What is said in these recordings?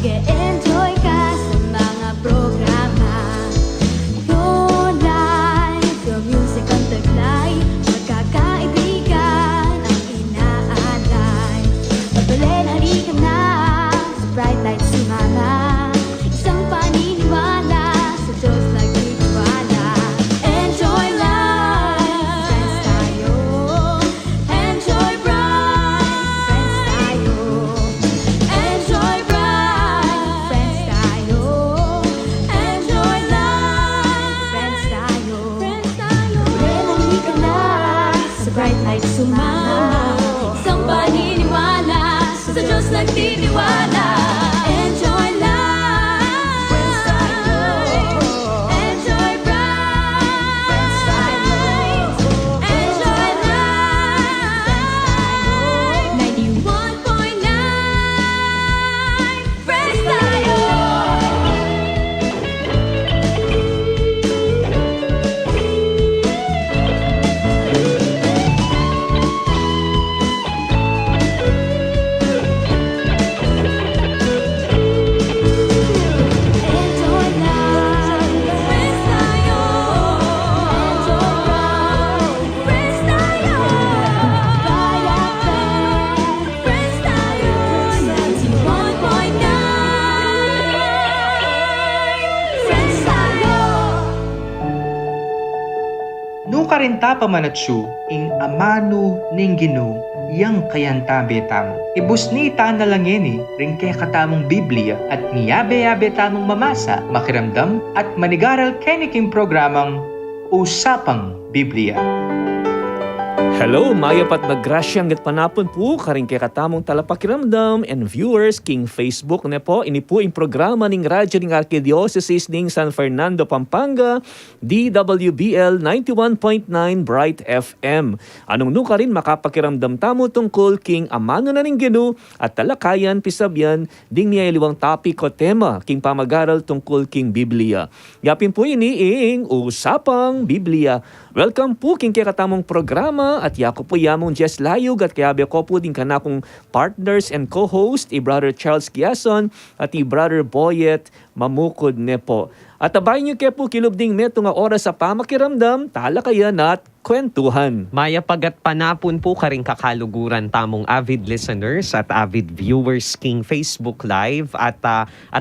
Mag-e-enjoy ka sa mga programa. Tunay, film music ang taglay. Magkakaibigan ang inaalay. Pagbalin, halika na sa bright light sumama. Isang paniniwala sa Diyos nagtitiwala. Enjoy life, friends tayo. Enjoy bright, friends tayo. Enjoy bright, friends tayo. Enjoy life, friends tayo. Pagbalin, halika na sa bright light sumama. Isang paniniwala sa Diyos nagtitiwala. Enjoy life, friends tayo. Enjoy bright, friends tayo. Enjoy life, 91.9, friends tayo. Enjoy life, friends tayo. Enjoy life, friends tayo. Bayan, friends tayo. 91.9, friends tayo. No karinta pamanatsu ing amano ning Ginoo yang kayantabe tamo. Ibus ni nalangeni ring kaya katamong Biblia at niyabe-yabe tamong mamasa, makiramdam at manigaral keniking programang Usapang Biblia. Hello, mayapat naggrasyang gat panapon po karing kay katamong talapakiramdam and viewers king Facebook na po. Ini po yung programa ning radyo ning Archdiocese ning San Fernando, Pampanga, DWBL 91.9 Bright FM. Anong nuka rin makapakiramdam tamo tungkol king amano na ning Ginoo at talakayan pisabyan ding niya iliwang topic o tema king pamagaral tungkol king Biblia. Yapin po ini ing Usapang Biblia. Welcome po king kay katamong programa at yako po yamong Jess Layug at kaya ko po din kanakong partners and co-host Brother Charles Quiason at Brother Boyet Mamukod ne po. At abay nyo kaya po kilubding meto nga oras sa pamakiramdam, talakayan at kwentuhan. Maya pagat panapon po karing kakaluguran tamong avid listeners at avid viewers king Facebook Live at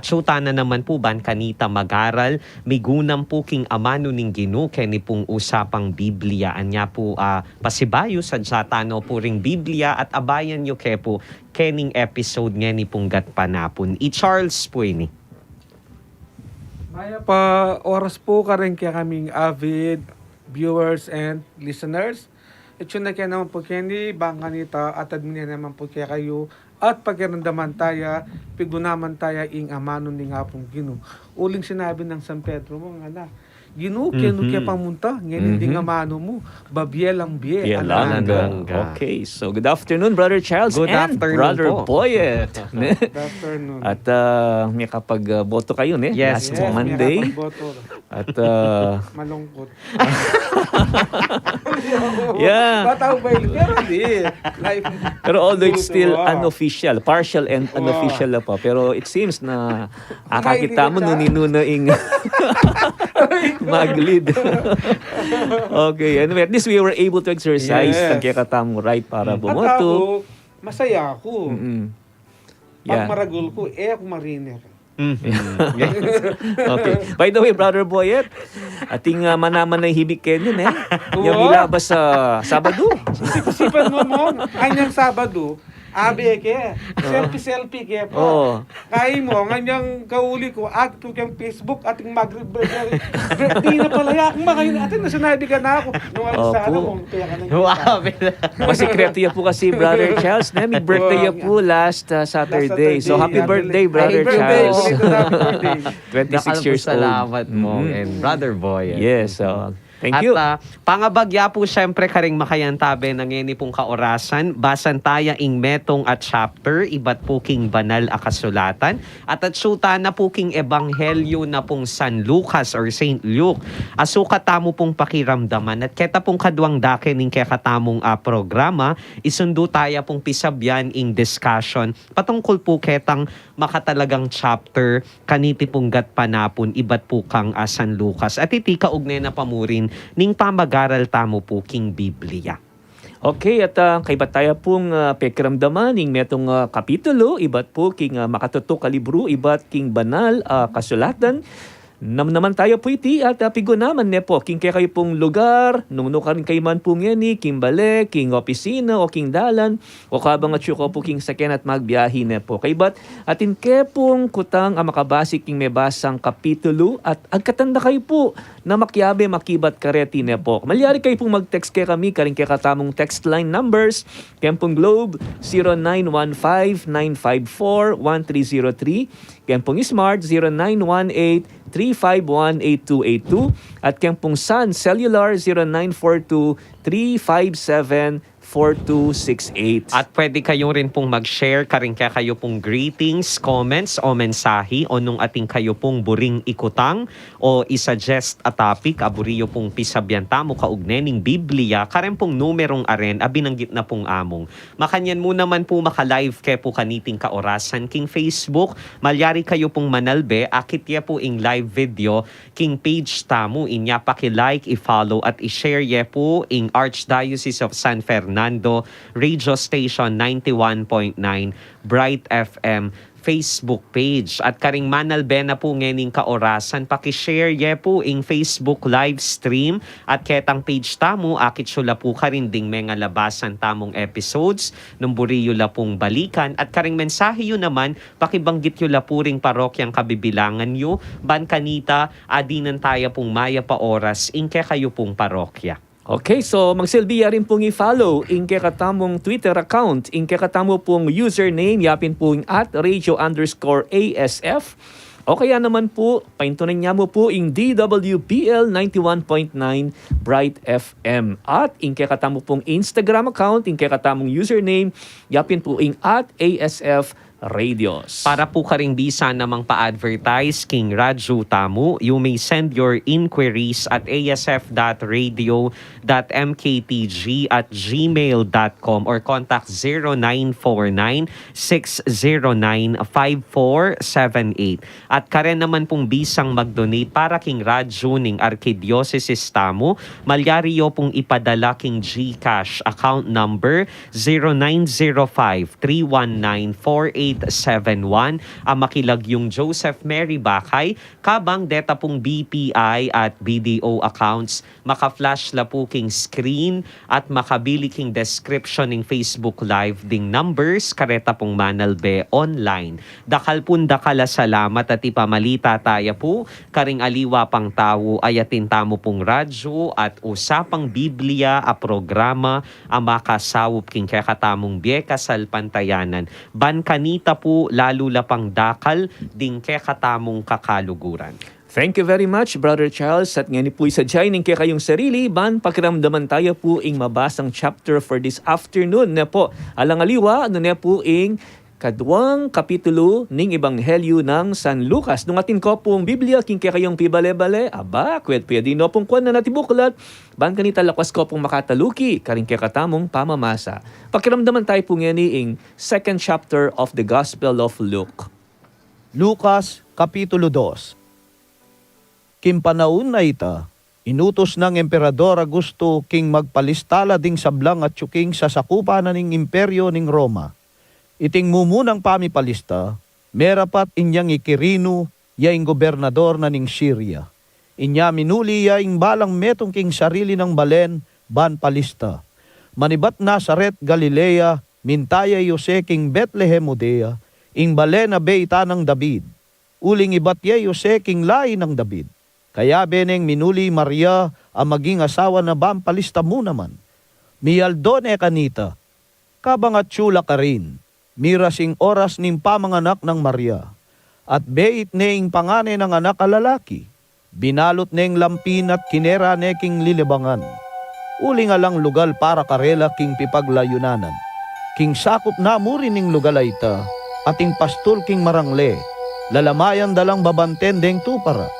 syuta na naman po ban kanita magaral migunam po king amano ning Ginoo keni pong usapang Biblia anya po pasibayo sa tano po ring Biblia at abayan nyo kaya po kening episode nga ni pong gat panapon. Charles po ini. Maya pa oras po ka rin kaya kaming avid viewers and listeners. Ito na kaya naman po Kenny, bangka nita at admin naman po kaya kayo at pagkarandaman tayo, pigunaman tayo ing amano ni nga pong Ginoo. Uling sinabi ng San Pedro mo nga na, Ginoo, kaya pamunta, ngayon hindi nga mano mo, babielang bie, Yalanga. Okay, so good afternoon Brother Charles Good and afternoon Brother po. Boyet. Good afternoon. At may kapag boto kayo ne? Yes, Last Monday. May kapagboto. At Malungkot. yeah. Bataw ba yun? Pero hindi. Life. Pero although it's still Wow. unofficial, partial and unofficial na pa. Pero it seems na akakita mo nunin-nunaing maglid. Okay, anyway, at least we were able to exercise Yes. ang kakatamong right para At bumoto. ako, masaya ako. Mm-mm. Pag Yeah. maragul ko, ako mariner. Okay. By the way, Brother Boyet, ating manaman na hibik kayo nun Yung Oo. ilabas sa Sabado. Isip-isipan mo, kanyang Sabado, abe ke, selfie ke po. Oo. Kaya mo, kanyang kauli ko, at kung kang Facebook, ating birthday na pala ya. Kung makain natin, nasanabi ka na ako. Nung alas sa ano, Opo. kung kaya ka na. Wow. Masikreto yan po kasi Brother Charles. May birthday yan po last Saturday. So happy birthday, Brother Happy birthday. Charles. Belated happy birthday. 26 years old. Salamat mo Mhm. and Brother Boy. Yes. Thank you. At pangabagya po syempre karing makayantabe ng ngeni pong kaorasan, basan taya ing metong at chapter, ibat po king banal a kasulatan, at syuta na po king ebanghelyo na pong San Lucas or Saint Luke. Asuka tamo pong pakiramdaman at keta pong kadwang dake ning kekatamong programa, isundo taya pong pisabyan ing discussion patungkol po ketang makatalagang chapter kaniti pong gat panapon ibat po kang San Lucas. At iti kaugnay na pamurin ning pamagaral tamo po king Biblia. Okay, at kaibat tayo pong pekiramdaman ng metong kapitulo, ibat po king makatutok kalibro, ibat king banal kasulatan. Naman tayo po iti at pigo naman ne po, king kaya kayo pong lugar, nung rin kayo man po ngeni, king bale, king opisina, o king dalan, o kabang at syuko po king sakyan at magbiyahe ne po. Kaibat, atin ke pong kutang makabasik king may basang kapitulo, at agkatanda kayo po na makyabe makibat kareti ne po. Malyari kayo pong mag-text kay kami, karing kaya katamong text line numbers, Kempong Globe, 0915-954-1303, Kempong Smart, 0918-351-8282 at Kempong Sun Cellular 0942-357-4268. At pwede kayo rin pong mag-share karing kaya kayo pong greetings, comments o mensahe o nung ating kayo pong buring ikutang o isuggest a topic, aburiyo pong pisabyan tamo kaugnay ning Biblia, karen pong numerong aren, binanggit na pong among. Makanyan mo naman po maka-live kaya po kaniting kaorasan king Facebook, malyari kayo pong manalbe, akit ya po ing live video king page tamo, inya paki-like, i-follow at i-share ya po ing Archdiocese of San Fernando Radio Station 91.9 Bright FM Facebook page. At karing manalbe na po ngening kaorasan, paki-share ye po ing Facebook live stream at ketang page tamo, akit sula po karin ding mga labasan tamong episodes, nung buriyo la pong balikan, at karing mensahe yun naman, pakibanggit yun la po ring parokyang kabibilangan yo, ban kanita, adinan tayo pong maya pa oras, inke kayo pong parokya. Okay, so magsilbiya rin pong i-follow inke katamong Twitter account, inke katamo pong username, yapin pong @radio_ASF. O kaya naman po, paintunan niya mo po ing DWPL 91.9 Bright FM. At inke katamo pong Instagram account, inke katamong username, yapin po ing @ASF Radios. Para po karing bisa namang pa-advertise king Radyo Tamo, you may send your inquiries at asf.radio.mktg@gmail.com or contact 0949-609-5478. At karen naman pong bisang mag-donate para king Radyo ning Archdiocese Tamo, malyariyo pong ipadala king GCash account number 0905-319-4871 ang makilag yung Joseph Mary Bakay, kabang deta pong BPI at BDO accounts, maka-flash la po king screen at makabili king description ng Facebook Live ding numbers, kareta pong manalbe online. Dakal pun dakala salamat at ipamalita tayo po, karing aliwa pang tao ayatin tamo pong radyo at usapang Biblia a programa ang makasawop king kakatamong biekasal pantayanan. Ban kanita po lalo lapang dakal ding kekatamong kakaluguran. Thank you very much, Brother Charles. At ngayon po isadjay ning kaya kayong sarili, ban pakiramdaman tayo po ing mabasang chapter for this afternoon na po. Alangaliwa, ano na po ing kadwang kapitulo ning Ebanghelyo ng San Lucas. Nung atin ko pong Biblia, king kaya kayong pibale-bale, aba, pwede no pong kwan na natibuklat, ban kanita lakas ko pong makataluki, karing kaya katamong pamamasa. Pakiramdaman tayo po ngayon ing second chapter of the Gospel of Luke. Lucas, Kapitulo 2. Kimpanaon na ita, inutos ng Emperador Augusto king magpalistala ding sablang at yuking sa sakupanan ning imperyo ning Roma. Iting mumunang pamipalista, merapat inyang ikirino, yaing gobernador na ning Syria. Inya minuli yaing balang metong king sarili ng balen, ban palista. Manibat Nazaret, Galilea, mintaya Yose king Bethlehem, Judea, ing balen na beita ng David. Uling ibatya Yose king lain ng David. Kaya beneng minuli Maria, ang maging asawa na ban palista mo naman. Miyaldone kanita, kabangat tsula ka rin. Mirasing oras ning pamanganak ng Maria, at beit neing pangane ng anak alalaki, Binalot neng lampin at kinera ne king lilibangan. Uli nga lang lugal para karela king pipaglayunanan. King sakop na muri ning lugal ay ita, ating pastol king marangle, lalamayan dalang babanten deng tupara.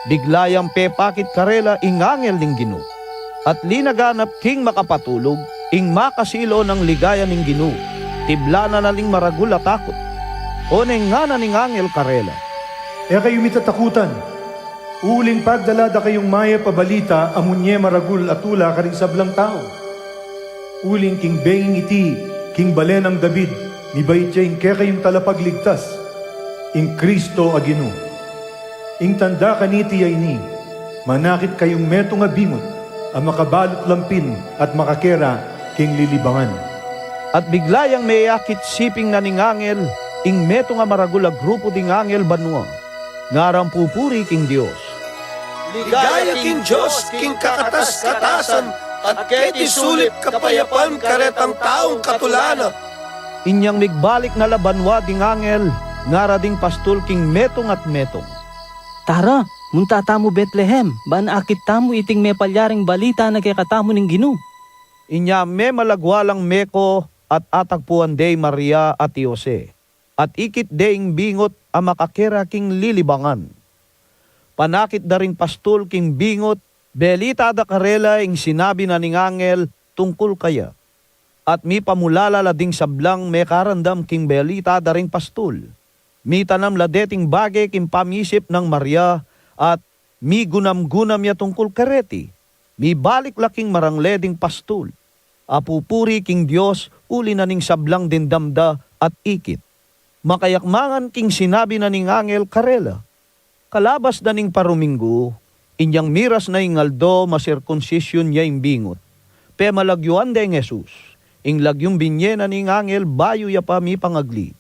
Biglayang pepakit karela ingangel ning Ginoo. At linaganap king makapatulog, ing makasilo ng ligaya ning Ginoo. Tibla na naling maragul at takot. O neng nga na ning angel karela. E kayo mitatakutan. Uling pagdalada kayong maya pabalita amunye maragul at tula karing sablang tao. Uling king benging iti, king balen ang David, ni bayitya ing kayong talapagligtas, ing Kristo agino. Ing tanda kaniti ay ni, manakit kayong meto nga bingot, ang makabalot lampin at makakera king lilibangan. At biglayang may akit siping na ning angel, ing meto nga maragul a grupo ding angel banwa. Ngarang pupuri king Dios. Ligaya king Diyos, king kakatas-katasan, at keti sulit kapayapan karetang taong katulana. Inyang migbalik na labanwa ding angel, ngara ding pastol king metong at metong. Tara, munta tamo Bethlehem, ban akit tamo iting may palyaring balita na kay katamo ning Ginoo. Inya me malagwalang meko at atagpuan day Maria at Jose. At ikit deing bingot a makakera king lilibangan. Panakit da ring pastol king bingot, belita da karela ing sinabi na ning angel tungkol kaya. At mi pamulala lading sablang me karandam king belita da ring pastol. Mi tanam ladeting bagay king pamisip ng Maria at mi gunam-gunam ya tungkol kareti. Mi balik laking marangleding pastol. Apupuri king Dios uli na ning sablang dindamda at ikit. Makayakmangan king sinabi na ning angel karela. Kalabas na ning paruminggo, inyang miras na ingaldo masirkonsisyon niya ing bingot. Pe malagyuan da ing Jesus, ing lagyong binye na ning angel bayo ya pa mi pangagli.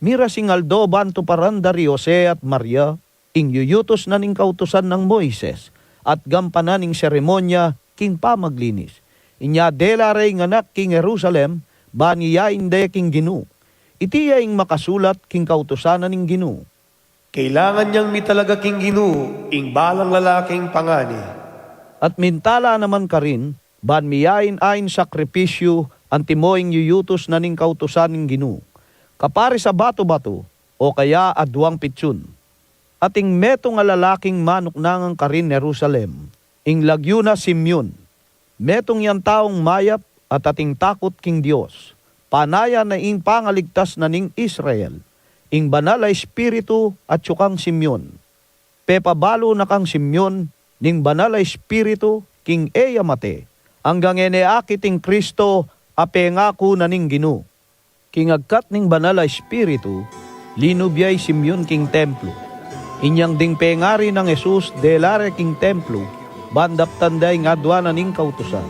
Miras ingaldo banto paranda ri Jose at Maria, ing yuyutos na ning kautusan ng Moises, at gampanan ning seremonya king pamaglinis. Inya dela rey nganak king Jerusalem, baniya inde king Ginoo. Itiya ing makasulat king kautusanan ning Ginoo. Kailangan niyang mitalaga king Ginoo, ing balang lalaking pangani. At mintala naman ka rin, ban miyain ain sakripisyo, antimoing yuyutos na ning kautusan ning Ginoo. Kapari sa bato-bato, o kaya adwang pitsun. Ating meto nga lalaking manuknangang ka rin Jerusalem, ing lagyo na Simeon. Metong yan taong mayap at ating takot king Dios. Panaya na ing pangaligtas na ning Israel. Ing banal a espiritu at sukang Simeon. Pepabalo na kang Simeon, ning banal a espiritu, king eya mate, hanggang eneakit ing Kristo, apengako na ning Ginoo. King agkat ning banal a espiritu, linubyay Simeon king templo. Inyang ding pengari ng Jesus, delare king templo, bandap tanday nga adwana ning kautusan.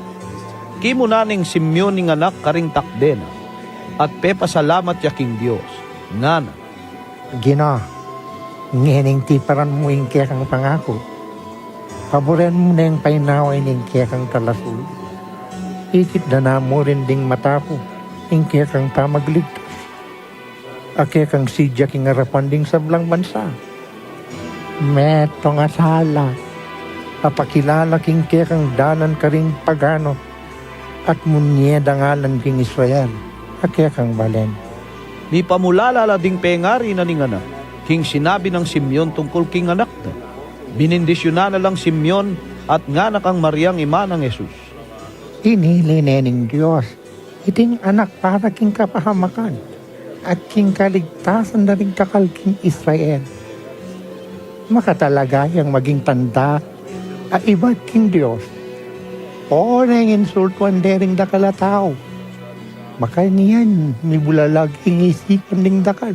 Kimuna ning Simeon ning anak karing takdena, at pepasalamat ya king Dios, ngana. Gina, ngining tiparan mo yung kiyakang pangako. Paboren mo na yung painaway ng kiyakang talasul. Ikit na na mo rin ding matapo, yung kiyakang pamagligtas. Akiyakang sidya king harapan ding sablang bansa. Meto nga sala, papakilala king kiyakang danan ka rin pagano, at munyeda ngalan king Israel, akiyakang balen. Ni pamulala ding pengari na ning anak, king sinabi ng Simeon tungkol king anak na. Binindisyonan na lang Simeon at nganak ang Mariang ima ng Jesus. Inili ning Diyos, iting anak para king kapahamakan, at king kaligtasan na rin kakal king Israel. Makatalagayang maging tanda, at iba't king Diyos. O nang insultuan dering dakala tao. Makaniyan, nibulalag ingisipan ning dakal.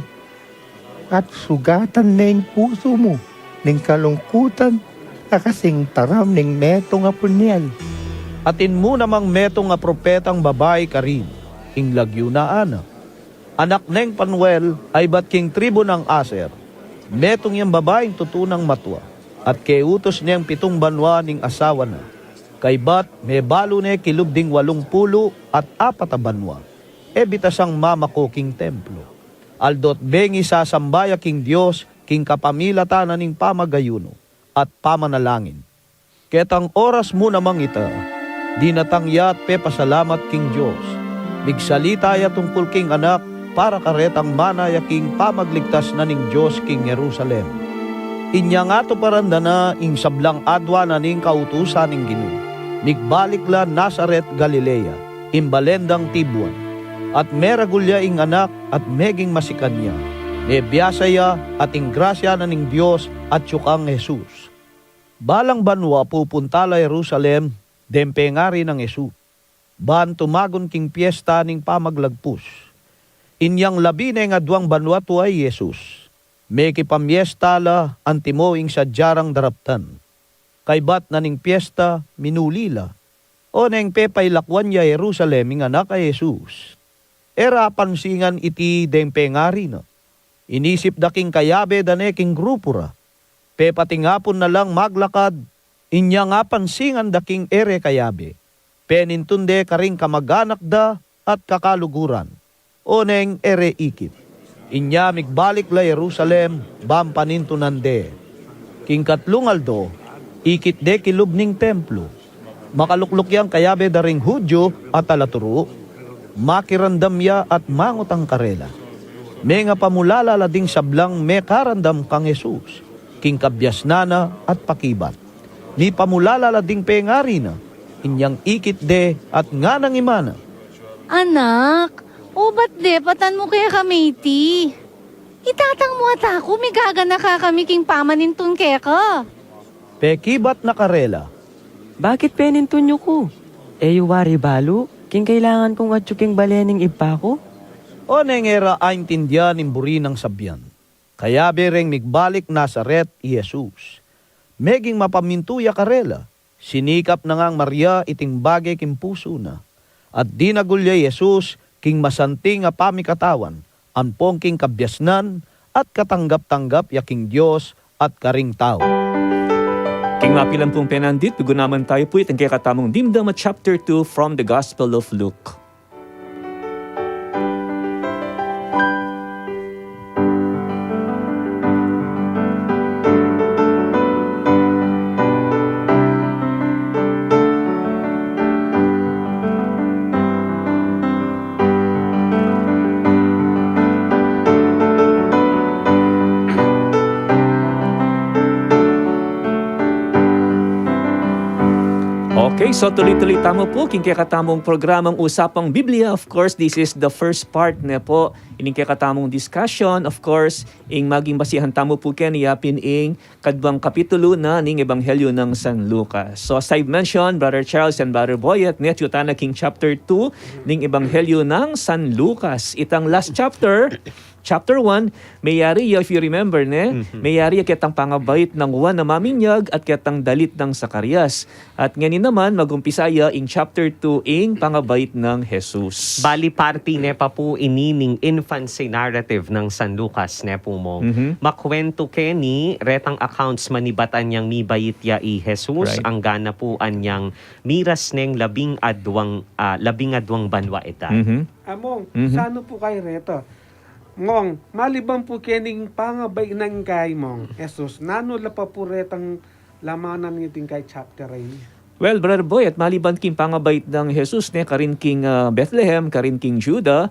At sugatan na yung puso mo, ning kalungkutan, akasing taram ning meto nga punyal. Atin mo namang meto nga propetang babae ka rin, ing lagyo na anak. Anak neng Panuel ay bat king tribo ng Aser. Metong yung babaeng tutunang matwa, at keutos niyang 7 banwa ning asawa na. Kay bat may balo ne kilubding 80 at 4 banwa. Ebitasang mamako king templo. Aldot bengi sasambaya king Dios, king kapamilata na ning pamagayuno. at pamanalangin. Ketang oras mo namang ita, dinatangya at pepasalamat king Diyos. Migsalita ya tungkol king anak, para karetang manaya king pamagligtas na ning Diyos king Jerusalem. Inya nga to paranda na ing sablang adwa na ning kautusan ning Ginoo. Migbalik la Nazaret, Galilea, imbalendang Tibuan, at meragulya ing anak at meging masikan niya. Nebiyasaya at ing grasya na ning Diyos at yukang Jesus. Balang banwa pupunta la Jerusalem, dempengari ng Jesus. Ban tumagon king piyesta ning pamaglagpus. Inyang labi na nga duwang banwa to ay Jesus. May kipamyesta la antimo ing sadyarang daraptan. Kay bat na ning piyesta minulila. O neng pepay lakwan ya Jerusalem ing anak ay Jesus. Era pansingan iti dempengari na. Inisip daking kayabe daneking grupura. Pepatingapon na lang maglakad. Inya nga pansingan daking ere kayabe. Penintunde karing kamaganak da at kakaluguran. O neng ere ikip. Inya migbalik la Jerusalem, bam panintunande. King katlong aldo, ikit de kilubning templo. Makalukluk yang kayabe daring Hudyo at alaturo, makirandam ya at mangutang karela. May nga pamulala lading sablang may karandam kang Jesus, king kabyas nana at pakibat. Ni pamulala lading pengari na, inyang ikit de at nga nang imana. Anak, o ba't de, patan mo kaya kami iti? Itatang mo at ako, may gagana ka kami king pamanintun kaya ka. Pekibat na karela, Bakit penintun nyo ko? Wari balo, king kailangan kong atsuking balening ipa ko? o nengera aintindihan imburi ng sabyan. Kaya bereng migbalik Nazaret i Jesus. Meging mapamintuya karela, sinikap na ngang Maria iting bagay king puso na. At dinagulya Jesus king masanting a pamikatawan, anpong king kabyasnan at katanggap-tanggap yaking Diyos at karing tao. King mapilang pong penandit, naman tayo po itang kaya katamong Dimdama chapter 2 from the Gospel of Luke. Okay, so tuloy-tuloy tamo po, king kaya katamong programang Usapang Biblia. Of course, this is the first part na po, ining kaya katamong discussion. Of course, ing maging basihan tamo po ken yapin ing kadbang kapitulo na ning Ebanghelyo ng San Lucas. So as I've mentioned, Brother Charles and Brother Boyet, net yutana king chapter 2 ning Ebanghelyo ng San Lucas. Itang last chapter, Chapter 1, mayari if you remember, mayari kitang pangabait ng Juan na maminyag at kitang dalit ng Zacarias. At ngayon naman, magumpisaya in chapter 2 ing pangabait ng Jesus. Bali party ne pa po inining infancy narrative ng San Lucas ne po mo. Makwento keni retang accounts manibatan yang mibayit ya i Jesus, Right. ang gana po anyang miras neng labing adwang banwa ita. Among, sano po kayo reto? Ngong, malibang po kening pangabay ng kay mong Jesus, nano la pa po retang lamanan niting kay chapter rin. Well, Brother Boy, at maliban king pangabait ng Jesus, karin king Bethlehem, karin king Judah,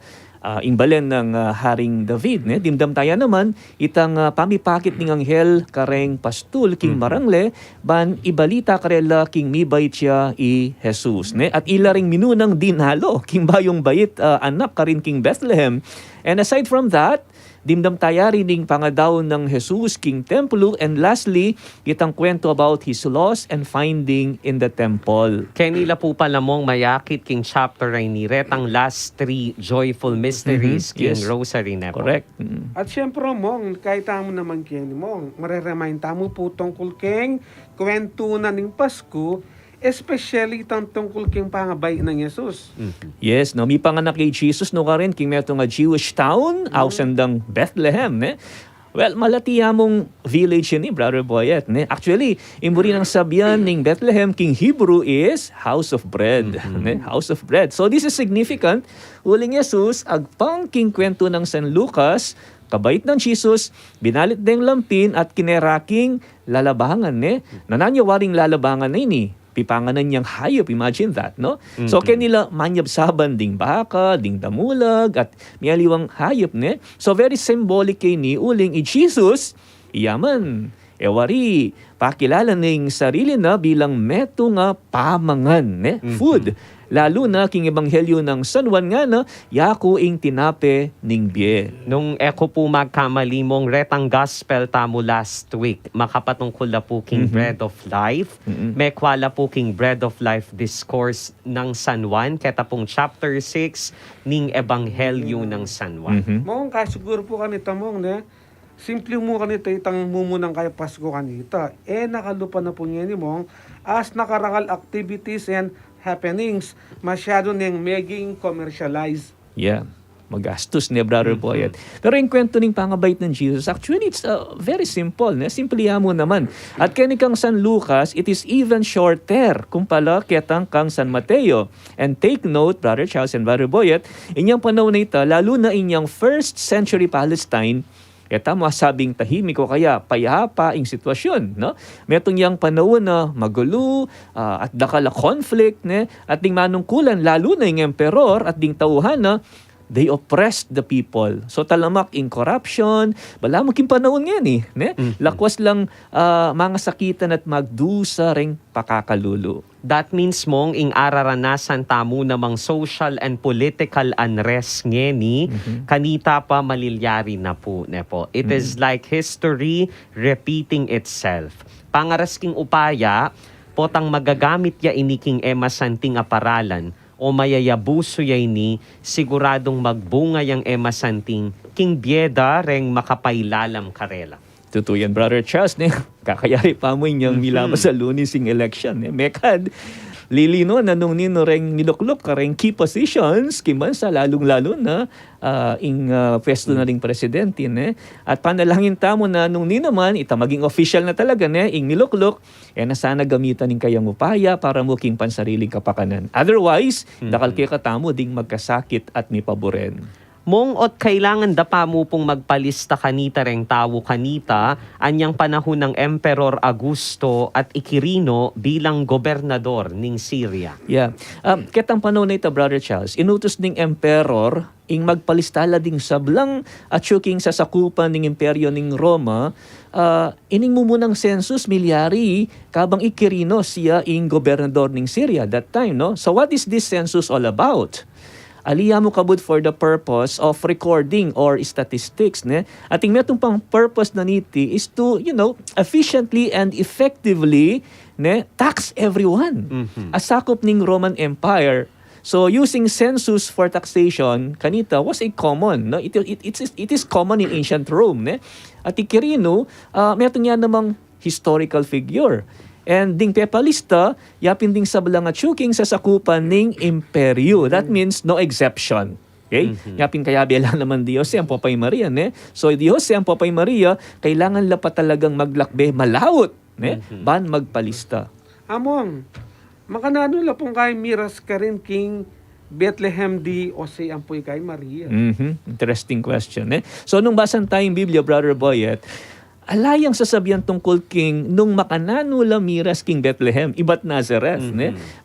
imbalen ng Haring David. Dimdam tayo naman, itang pamipakit ning anghel kareng pastul king marangle, ban ibalita karela king mibait siya i Jesus. At ilaring minunang dinalo, king bayong bait anak karin king Bethlehem. And aside from that, dimdam tayo rin pangadaw ng Jesus king templo, and lastly, itang kwento about his loss and finding in the temple. Kenila po pala mong mayakit king chapter rin ni retang last 3 joyful mysteries king Yes. rosary ne po. Correct. At syempre mong, kahit tamo naman kini mong, mareremind tamo po tungkol king kwento na ning Pasko, especially itang tungkol king pangabay ng Jesus. Yes, no, may panganak kay Jesus no karin king meto nga Jewish town, ausandang Bethlehem, Well, malatiya mong village yun Brother Boyet, Actually, imburi ng sabyan ning Bethlehem king Hebrew is house of bread, House of bread. So this is significant. Uling Jesus, agpang king kwento ng San Lucas, kabait ng Jesus, binalit deng lampin at kineraking lalabangan, nananyawaring lalabangan na ini. Pipanganan niyang hayop, imagine that, no? So, kanila manyabsaban ding baka, ding damulag, at miyaliwang hayop, So, very symbolic kay ni uling Jesus, iyaman, ewari, pakilala ning sarili na bilang meto nga pamangan, food. Lalo na king ebanghelyo ng San Juan nga na yaku ing tinape ning bie. Nung eko po magkamali mong retang gospel tamo last week, makapatungkol na po king Bread of Life. May kwala po king Bread of Life discourse ng San Juan, keta pong chapter 6 ning ebanghelyo ng San Juan. Mong kasiguro po kanita mong simple mo kanita itang mumunang kay Pasko kanita. Nakalupa na po niya ni mong as nakarangal activities and happenings, masyado niyang maging commercialized. Yeah, magastos ni Brother Boyet. Pero yung kwento ng pangabait ng Jesus, actually it's very simple. Simplihan mo naman. At kanikang San Lucas, it is even shorter kumpala ketang kang San Mateo. And take note, Brother Charles and Brother Boyet, inyang panahon na ito, lalo na inyang first century Palestine, eta masabing tahimik o kaya payapa ang sitwasyon, no? Metong yang panahon na magulo at dakala conflict, at ding manungkulan lalo na yung emperor at ding tauhan na they oppressed the people. So talamak in corruption, bala maging panahon ngayon Lakwas lang mga sakitan at magdusa ring pakakalulo. That means mong ing araranasan tamo namang social and political unrest ngeni, kanita pa malilyari na po, nepo. It is like history repeating itself. Pangarasking upaya, potang magagamit ya iniking ema santing aparalan, o mayayabuso yay ni, siguradong magbunga yang ema santing, king bieda reng makapailalam karela. Tutuyan, Brother Charles, kakayari pa mo inyang milabas sa lunes yung election. Mekad, lilino na nung nino reng niluklok ka reng key positions, kiman sa lalong-lalo na pwesto na ring presidente. At panalangin tamo na nung nino man, maging official na talaga, ing niluklok, na sana gamitan ng kayang upaya para muking pansariling kapakanan. Otherwise, dakal kaya katamo ding magkasakit at mipaboren. Mong ot kailangan dapa mo pong magpalista kanita reng tawo kanita anyang panahon ng Emperor Augusto at Ikirino bilang gobernador ning Syria. Yeah. Ketang panahon na ito, Brother Charles, inutos ning emperor ing magpalistala ding sablang at syuking sa sakupan ning imperyo ning Roma, ining mumunang census milyari kabang Ikirino siya ing gobernador ning Syria that time, no? So what is this census all about? Aliya mo kabud for the purpose of recording or statistics, At yung metong pang purpose na niti is to, efficiently and effectively, tax everyone. Asakop ning Roman Empire. So using census for taxation kanita was a common, it is common in ancient Rome, At Ikirino, metong yan namang historical figure. And ding pepalista, yapin ding sablang at syuking sa sakupan ning imperyo. That means no exception. Okay? Yapin kaya bela naman Diyos ang Popay Maria. So Diyos ang Popay Maria, kailangan la pa talagang maglakbe, malawot. Ban magpalista. Among, makanano la pong kay miras ka rin king Bethlehem di o si Ampoy kay Maria. Interesting question. So nung basan tayong Biblia, Brother Boyet, alayang sasabihan tungkol king nung makanano la miras king Bethlehem, iba't Nazareth.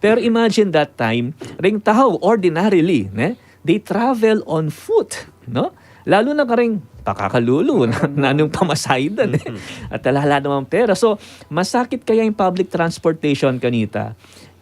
Pero imagine that time, ring tao ordinarily, they travel on foot. Lalo na ka ring pakakalulo na nung pamasaydan. At alala naman pera. So, masakit kaya yung public transportation kanita.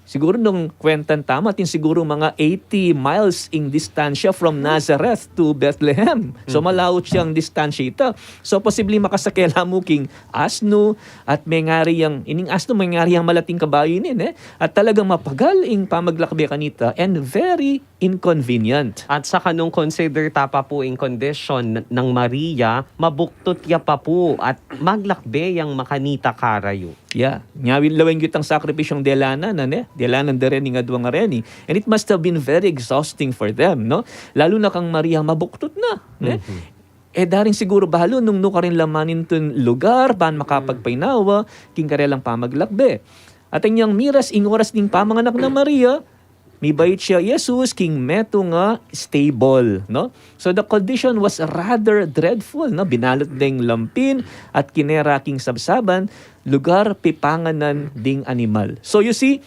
Siguro nung kwentan tama, siguro mga 80 miles in distansya from Nazareth to Bethlehem. So malawot siyang distansya ito. So posibleng makasakela mo king asno at may ngari yung, ining asno may ngari yung malating kabayo inin. At talagang mapagal ing pamaglakbe kanita and very inconvenient. At sa kanong consider tapa po in condition ng Maria, mabuktot ya pa po at maglakbe yang makanita karayo. Yeah, nyawil laweng gyud ang sakripisyong delanan delanan dereni nga duwa nga reni. And it must have been very exhausting for them, Lalo na kang Maria mabuktot na, daring siguro bahalo nung ka rin lamanin tun lugar ban makapagpainawa king karelang pamaglakbe. At ang yang miras ing oras ding pamanganak na Maria, mibait siya Jesus king meto nga stable, no? So the condition was rather dreadful, no? Binalot ding lampin at kinera king sabsaban, lugar pipanganan ding animal. So you see,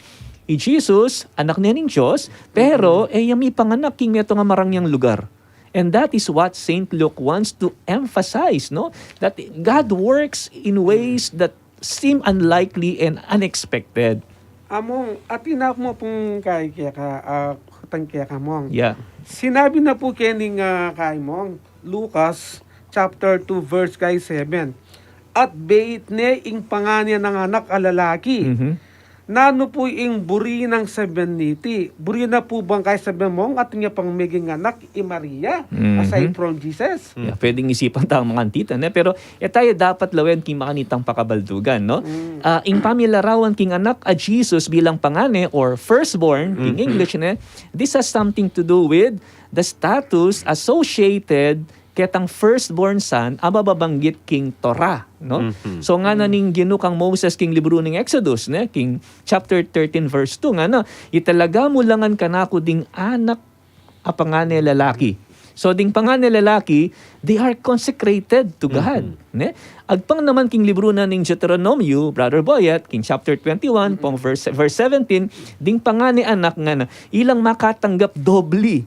Jesus, anak niya ng Diyos, pero yami panganak king meto nga marangyang lugar. And that is what Saint Luke wants to emphasize, no? That God works in ways that seem unlikely and unexpected. Among, at inap mo pong kay kaya ka mong. Yeah. Sinabi na po kening kay mong, Lucas chapter 2 verse kay 7. At bait ne ing panganya ng anak a lalaki. Nano po ing buri ng sabaniti. Buri na po bang kay sabi mong at niya pang meging anak i Maria aside from Jesus. Yeah, pwedeng isipan tang mga antita, ne? Pero tayo dapat lawen king makanitang pakabaldugan, no? Ing pamilarawan king anak a Jesus bilang pangane or firstborn, king English, ne? This has something to do with the status associated ketang firstborn son ang mababanggit king Torah, no? So nga na ning ginukang Moses king libro ning Exodus, ne? King chapter 13 verse 2 nga na, italaga mo langan kanako ding anak a pangane lalaki. So ding pangane lalaki, they are consecrated to God, ne? Agpang naman king libro na ning Deuteronomio, Brother Boyet, king chapter 21 pong verse 17, ding pangane anak nga na ilang makatanggap dobli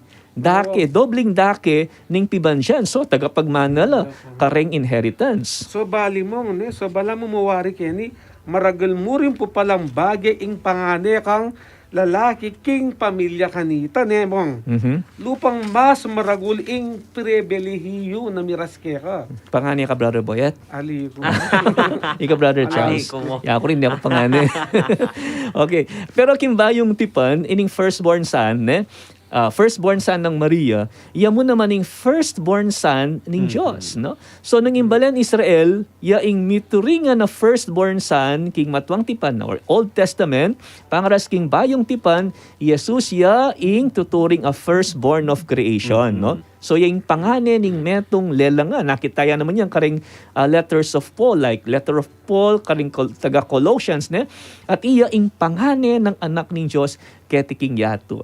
dobling dake ning pibansyan. So, tagapagmanala, kareng inheritance. So, bali mo, ne? So, bala mo mawari keni, maragal mo rin po palang bagay ing pangane kang lalaki king pamilya kanita, ne, mong. Lupang mas maragul ing pribilehiyo na miras ka. Pangane ka, Brother Boyet? Ali ko. Ikaw, Brother Charles? ko mo. Ako rin, hindi ako pangane. Okay. Pero kimba yung tipan, ining firstborn son, ne? Firstborn son ng Maria, iya mo naman yung firstborn son ng Diyos, no? So, nang imbalan Israel, iya ing mituringan na firstborn son, king matwang tipan, or Old Testament, pangaras king bayong tipan, Jesus ya ing tuturing a firstborn of creation, no? So, yung pangane ning metong lelanga, nakitaya naman yan karing letters of Paul, like letter of Paul, karing taga Colossians, ne? At iya ing pangane ng anak ng Diyos, ketiking yato.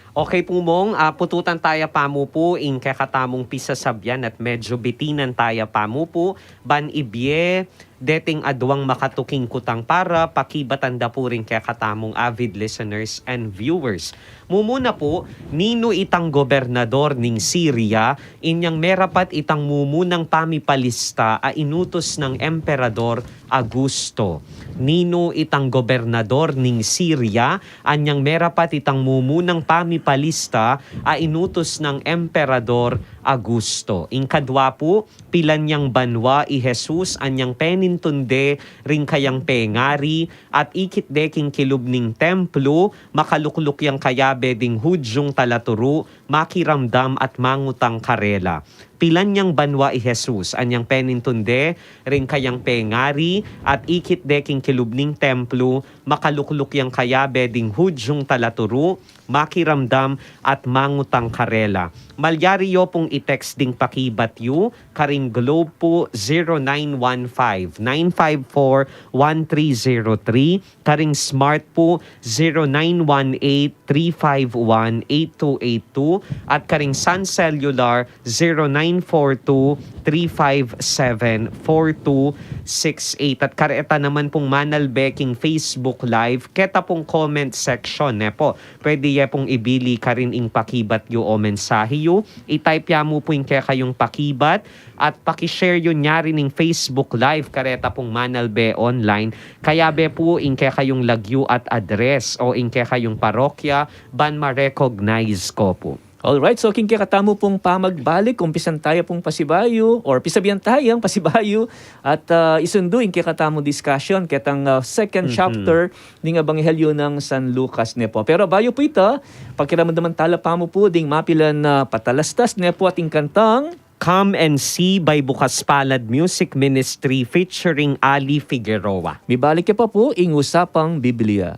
Okay po mong, pututan tayo pa mo po ing kakatamong pisasabyan at medyo bitinan tayo pa mo po. Ban ibye, deting adwang makatuking kutang para pakibatanda po rin kakatamong avid listeners and viewers. Mumuna po, nino itang gobernador ning Syria, inyang merapat itang mumunang pamipalista a inutos ng emperador Augusto. Nino itang gobernador ning Syria, anyang merapat itang mumunang pamipalista a inutos ng emperador Augusto. Inkadwa po, pilanyang banwa i Jesus anyang penintunde ring kayang pengari at ikit deking kilub ning templo, makalukluk yang kayabe ding hudyong talaturu, makiramdam at mangutang karela. Pilanyang banwa i Jesus anyang penintunde ring kayang pengari at ikit deking kilub ning templo, makalukluk yang kayabe ding hudyong talaturu, makiramdam at mangutang karela. Malyariyo pong i-text ding pakibat yu, karing Globe po 0915-954-1303, karing Smart po 0918-351-8282, at karing Sun Cellular 0942-357-4268. At kareta naman pong Manal Beking Facebook Live, keta pong comment section, ne po. Pwede pong ibili ka rin ing pakibat yu o mensahe yu. I-type ya mo po yung kaya kayong pakibat at pakishare yun niya rin ng Facebook Live kareta pong Manal Be online. Kaya be po ing kaya kayong lagyo at address o ing kaya kayong parokya ban ma-recognize ko po. Alright, so king katamo pong pamagbalik, umpisan tayo pong pasibayo or pisabihan tayang pasibayo at isunduin katamo discussion ketang second chapter ng Ebanghelyo ng San Lucas ne po. Pero bayo po ito, pagkiramdaman tala pa mo po ding mapilan na patalastas ne po ating kantang Come and See by Bukas Palad Music Ministry featuring Ali Figueroa. Mibalik pa po ing usapang Biblia.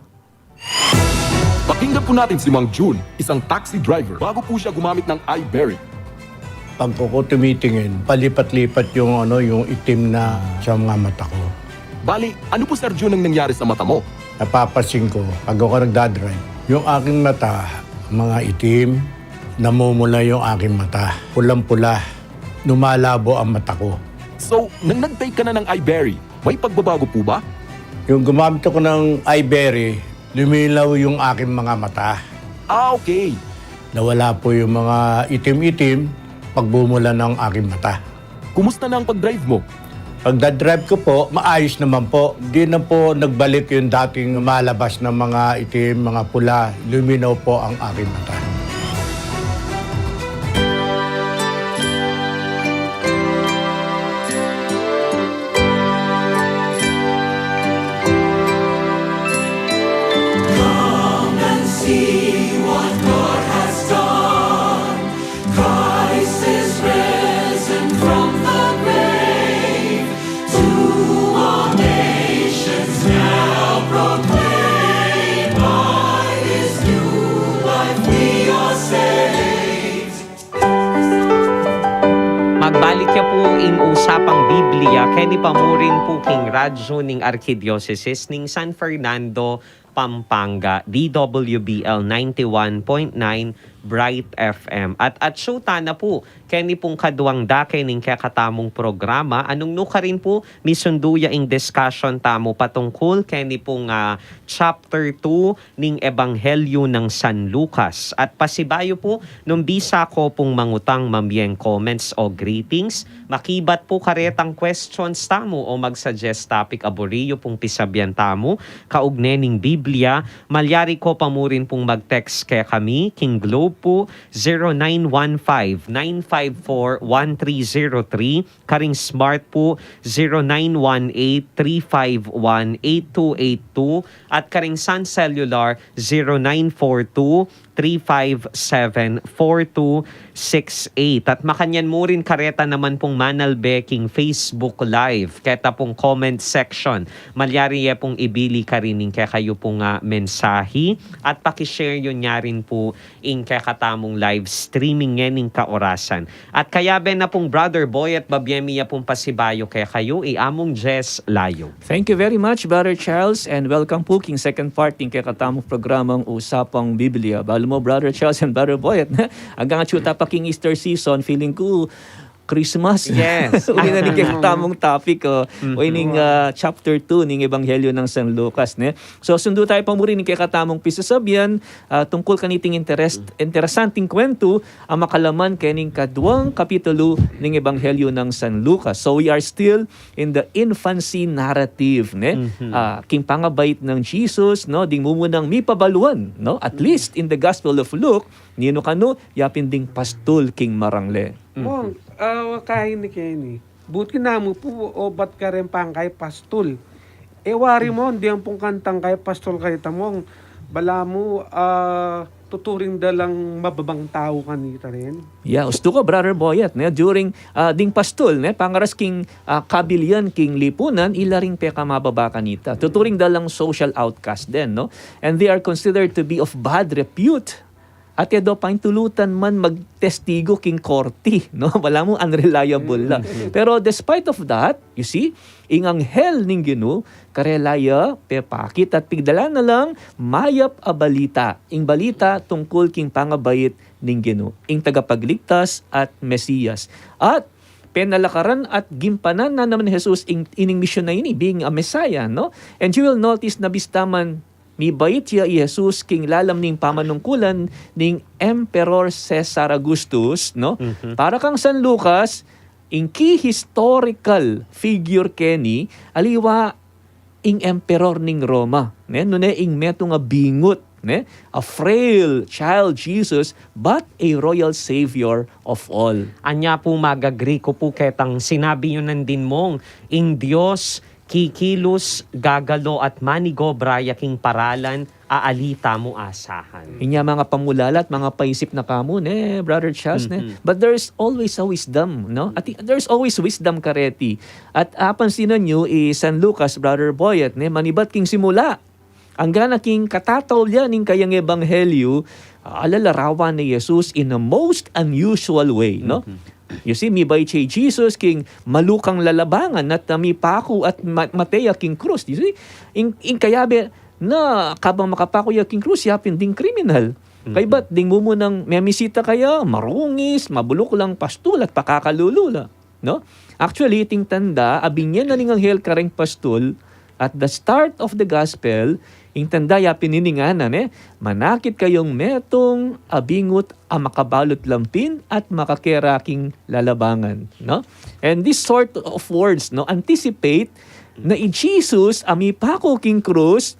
Pakinggan po natin si Mang June, isang taxi driver bago po siya gumamit ng iBearing. Pag ko tumitingin, palipat-lipat yung itim na sa mga mata ko. Bali, ano po Sir June ang nangyari sa mata mo? napapansin ko pag ako nagdadrive, yung aking mata, mga itim, namumula yung aking mata. Pulang-pula, lumalabo ang mata ko. So, nang nag-take ka na ng iBerry, may pagbabago po ba? Yung gumamit ako ng iBerry, lumilaw yung aking mga mata. Ah, okay. Nawala po yung mga itim-itim pagbumula ng aking mata. Kumusta na ang pag-drive mo? Pagdadrive ko po, maayos naman po. Di na po nagbalik yung dating malabas na mga itim, mga pula. Luminaw po ang aking mata. Magbalik niya po in usapang Biblia, Kenny Pamurin po king radyo ning Arkidiocese ning San Fernando, Pampanga, DWBL 91.9 Bright FM. At syuta na po, Kenny pong kaduang dakay ning kakatamong programa. Anong nuka rin po, misunduya ing discussion tamo patungkol, Kenny pong chapter 2 ning Ebanghelyo ng San Lucas. At pasibayo po, nung bisa ko pong mangutang mamiyeng comments o greetings, makibat po karetang questions tamo o mag-suggest topic aboriyo pong pisabyan tamo, kaugne ning Biblia, malyari ko pamurin pong mag-text kay kami, King Globe po, 0915-954-1303, karing Smart po, 0918-351-8282, at karing Sun Cellular, 0942-357-4268. At makanyan mo rin kareta naman pong Manal Beking Facebook Live, keta pong comment section. Malyari pong ibili ka rin kaya kayo pong mensahe at pakishare yun niya rin po in kaya katamong live streaming ngayon kaorasan. At kaya ben na pong Brother Boy at babyemiya pong pasibayo kaya kayo among Jess Layo. Thank you very much, Brother Charles, and welcome po king second part ng kakatamong programang Usapang Biblia. Balo mo, Brother Charles and Brother Boyet, hanggang atsyuta pa king Easter season, feeling ko Christmas. Yes. Uwi na ning kakatamong topic o ining chapter 2 ning Ebanghelyo ng San Lucas. Ne? So sundo tayo pa muli ning kakatamong pisasabyan tungkol kaniting interesanting kwento ang makalaman kening kaduang kapitulo ning Ebanghelyo ng San Lucas. So we are still in the infancy narrative. Ne? King pangabait ng Jesus, no? Ding mumunang mipabaluan, no? At least in the Gospel of Luke, nino kano yapin ding pastol king marangle. Mong, kain ni Kenny. Buti na mo po, o ba't ka rin pang kay pastol? Wari mo, hindi ang pong kantang kay pastol kay tamong. Bala mo, tuturing dalang mababang tao kanita rin. Yeah, usto ko, Brother Boyet. Ne? During ding pastol, ne? Pangaras king kabilyan, king lipunan, ilaring peka mababa kanita. Tuturing dalang social outcast din, no? And they are considered to be of bad repute. At yado pang tulutan man magtestigo king korti, no? Wala mo unreliable la. Pero despite of that, you see, ing anghel ning Ginoo karelaya pepakit at pigdala na lang mayap a balita. Ing balita tungkol king pangabait ning Ginoo, ing tagapagligtas at Mesiyas. At penalakaran at gimpanan na naman ni Jesus ining mission na ini, being a Messiah, no? And you will notice na bistaman mi bait siya Jesus king lalam ning pamanungkulan ning Emperor Caesar Augustus, no? Para kang San Lucas, ing key historical figure Kenny, aliwa ing emperor ning Roma. Ne? No ne ing meto nga bingot, ne? A frail child Jesus, but a royal savior of all. Anya po magagree ko po ketang sinabi yun nandin mong, ing Diyos kikilos, gagalo at manigobra yaking paralan, aalita mo asahan. Inya mga pamulala at mga paisip na kamo, ne, Brother Charles, ne? But there's always a wisdom, no? At there's always wisdom kareti. At pansinan nyo, San Lucas, Brother Boyet, ne, manibat king simula. Ang gana king katataw yan ning kayang ebanghelyo, alalarawan ni Jesus in a most unusual way, no? You see, mi bay chay Jesus king malukang lalabangan at mi paku at mateya king krus. You see, in kayabe na kabang makapakuya king Cruz, yapin ding kriminal. Kay ba't ding mo munang memisita kaya, marungis, mabulok lang pastul at pakakalulula. No? Actually, iting tanda, abing yan na ning anghel kareng pastul, at the start of the gospel, ing tanda ya pinininganan manakit kayong metong abingot a makabalot lampin at makakeraking lalabangan. No? And this sort of words anticipate na i Jesus amipako king Cruz,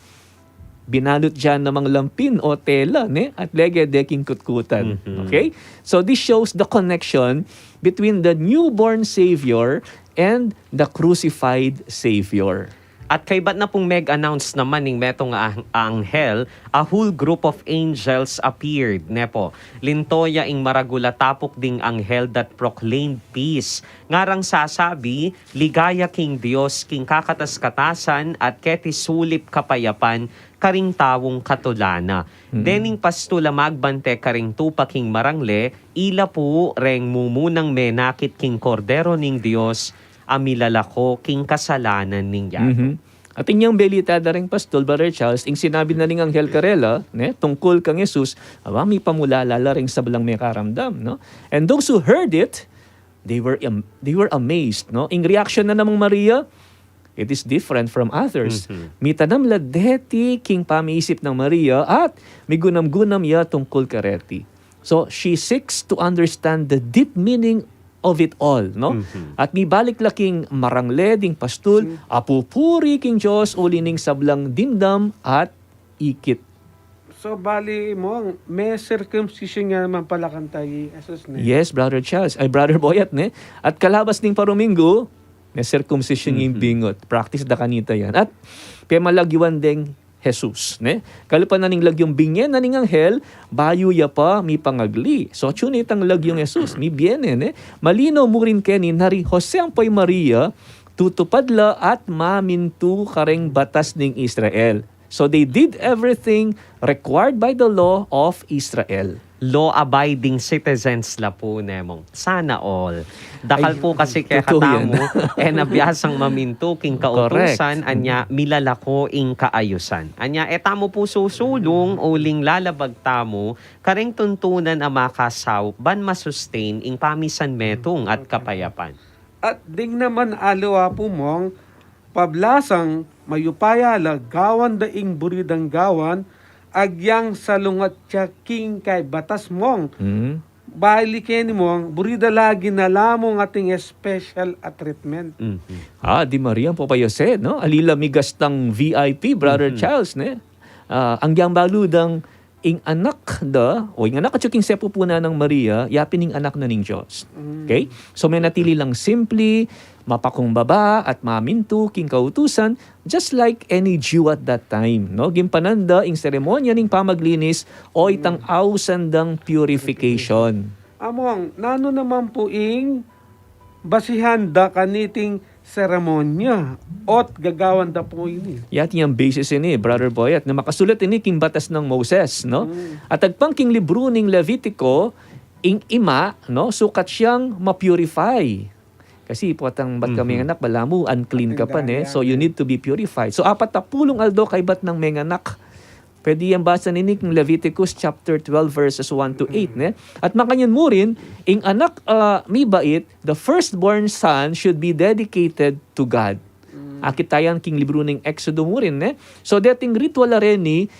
binalot dyan namang lampin o tela at legedeking kutkutan. Okay? So this shows the connection between the newborn Savior and the crucified Savior. At kay ba't na pong announce naman ning metong anghel, a whole group of angels appeared, nepo. Lintoya ing maragula tapok ding anghel that proclaimed peace. Ngarang sasabi, ligaya king Dios, king kakatas-katasan at keti sulip kapayapan, karing tawong katulana. Dening pastula magbante karing tupa king marangle, ila po reng mumunang menakit king kordero ning Dios, amilalako king kasalanan ning yato. At inyong belitada ring pastol, Brother Charles, ing sinabi na ning Anghel Carela, tungkol kang Jesus, may pamulalala ring sablang may karamdam. No? And those who heard it, they were amazed. No? Ing reaction na namang Maria, it is different from others. Mitanam ladeti king pamiisip ng Maria at migunam-gunam ya tungkol kareti. So she seeks to understand the deep meaning of it all, no? At mibalik laking marangle ding pastul, apupuri king Diyos ulining sablang dindam at ikit. So, bali mo, may circumcision nga naman pala kantay, Jesus ne? Yes, Brother Charles. Ay, Brother Boyat, At kalabas ning parumingo, may circumcision yung bingot. Practice da kanita yan. At pemalagyuan ding Jesus, Kalupan na ning lagyong bingyen na ning anghel, bayo ya pa mi pangagli. So tunit ang lagyong Jesus, mi biene, Malino mo rin keni nari Jose ampoy Maria, tutupadla at mamintu kareng batas ning Israel. So they did everything required by the law of Israel. Law-abiding citizens la po, nemong. Sana all. Dakal po kasi kaya totoo katamo, nabiyasang maminto king kautusan, Correct. anya milalako ing kaayusan. Anya, etamo po susulong, uling lalabag tamo, kareng tuntunan ang makasaw, ban masustain ing pamisan metong at kapayapan. At ding naman alawa po mong, pablasang mayupaya gawan daing buridang gawan, agyang salungat siya king kay batas mong. Balikin mong, burida lagi na lamong ating special treatment. Di Maria po pa Jose, no? Alila migas tang VIP, Brother Charles, ang gyang baludang ing anak ing anak at king sepo po na ng Maria, yapin ing anak na ning Diyos. Okay? So may natili lang simply, mapakumbaba at mamintu king kautusan, just like any Jew at that time. No? Gimpananda ing seremonya ning pamaglinis o itang ausandang purification. Among, nano naman po ing basihan da kaniting seremonya ot gagawan da po ini. Yat yung basis ini, Brother Boyat, na makasulat ini king batas ng Moses, no? At agpang king libro ning Levitico, ing ima, no? Sukat siyang ma-purify. Kasi potang bat kami anak, balamu, unclean ka pa, So you need to be purified. So 40 aldo kay bat ng menganak. Pwede yan basa ni king Leviticus chapter 12 verses 1 to 8, At makanyan mo rin, ing anak mi bait, the firstborn son should be dedicated to God. Akitayan king libro ng Exodo mo rin, So dating ritual rin ni,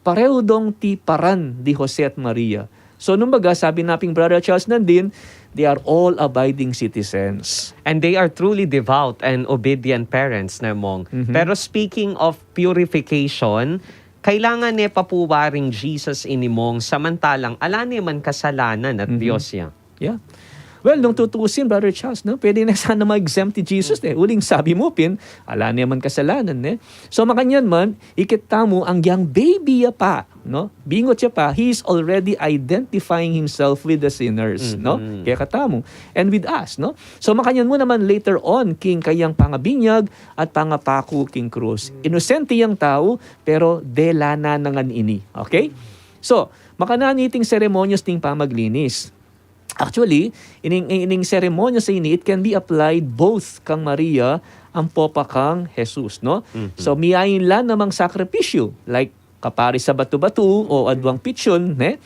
pareho dong ti paran di Jose at Maria. So nung baga, sabi naping Brother Charles nandin, they are all abiding citizens. And they are truly devout and obedient parents, nemong. Pero speaking of purification, kailangan papuwaring Jesus inimong samantalang ala man kasalanan at Diyos niya. Yeah. Well, nung tutusin, Brother Charles, pwede na sana ma-exempt ni Jesus. Uling sabi mo, ala naman kasalanan. So makanyan man, ikita mo ang yang baby ya pa. No? Bingot siya pa, he is already identifying himself with the sinners. No? Kaya katamo. And with us. No? So makanyan mo naman later on, king kayang pangabinyag at pangapako king Cruz. Inosente yung tao, pero delana nangan ini. Okay? So, makananiting seremonyos ting pamaglinis. Actually, ining seremonya sa ini, it can be applied both kang Maria ang popa kang Jesus, no? So, miyayin lang namang sakripisyo, like kapari sa batu-batu o adwang pitson, ne?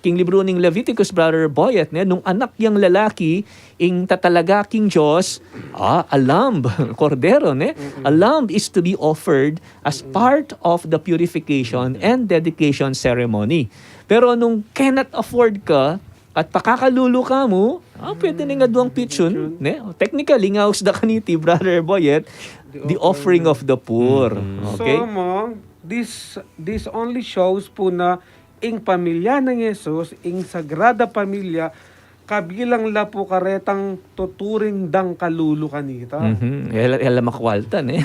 King libro ning Leviticus, Brother Boyet, ne? Nung anak yang lalaki, ing tatalaga king Diyos, a lamb, cordero, ne? A lamb is to be offered as part of the purification and dedication ceremony. Pero nung cannot afford ka, at pakakalulo ka mo, pwede nga duwang pitson. Ne? Technically, nga usda kaniti, Brother Boyet, the offering of the poor. Okay? So, Mong, this only shows po na ing pamilya ng Jesus, ing Sagrada Pamilya, kabilang la po karetang tuturing dang kalulu kanita. Ela makwaltan, eh.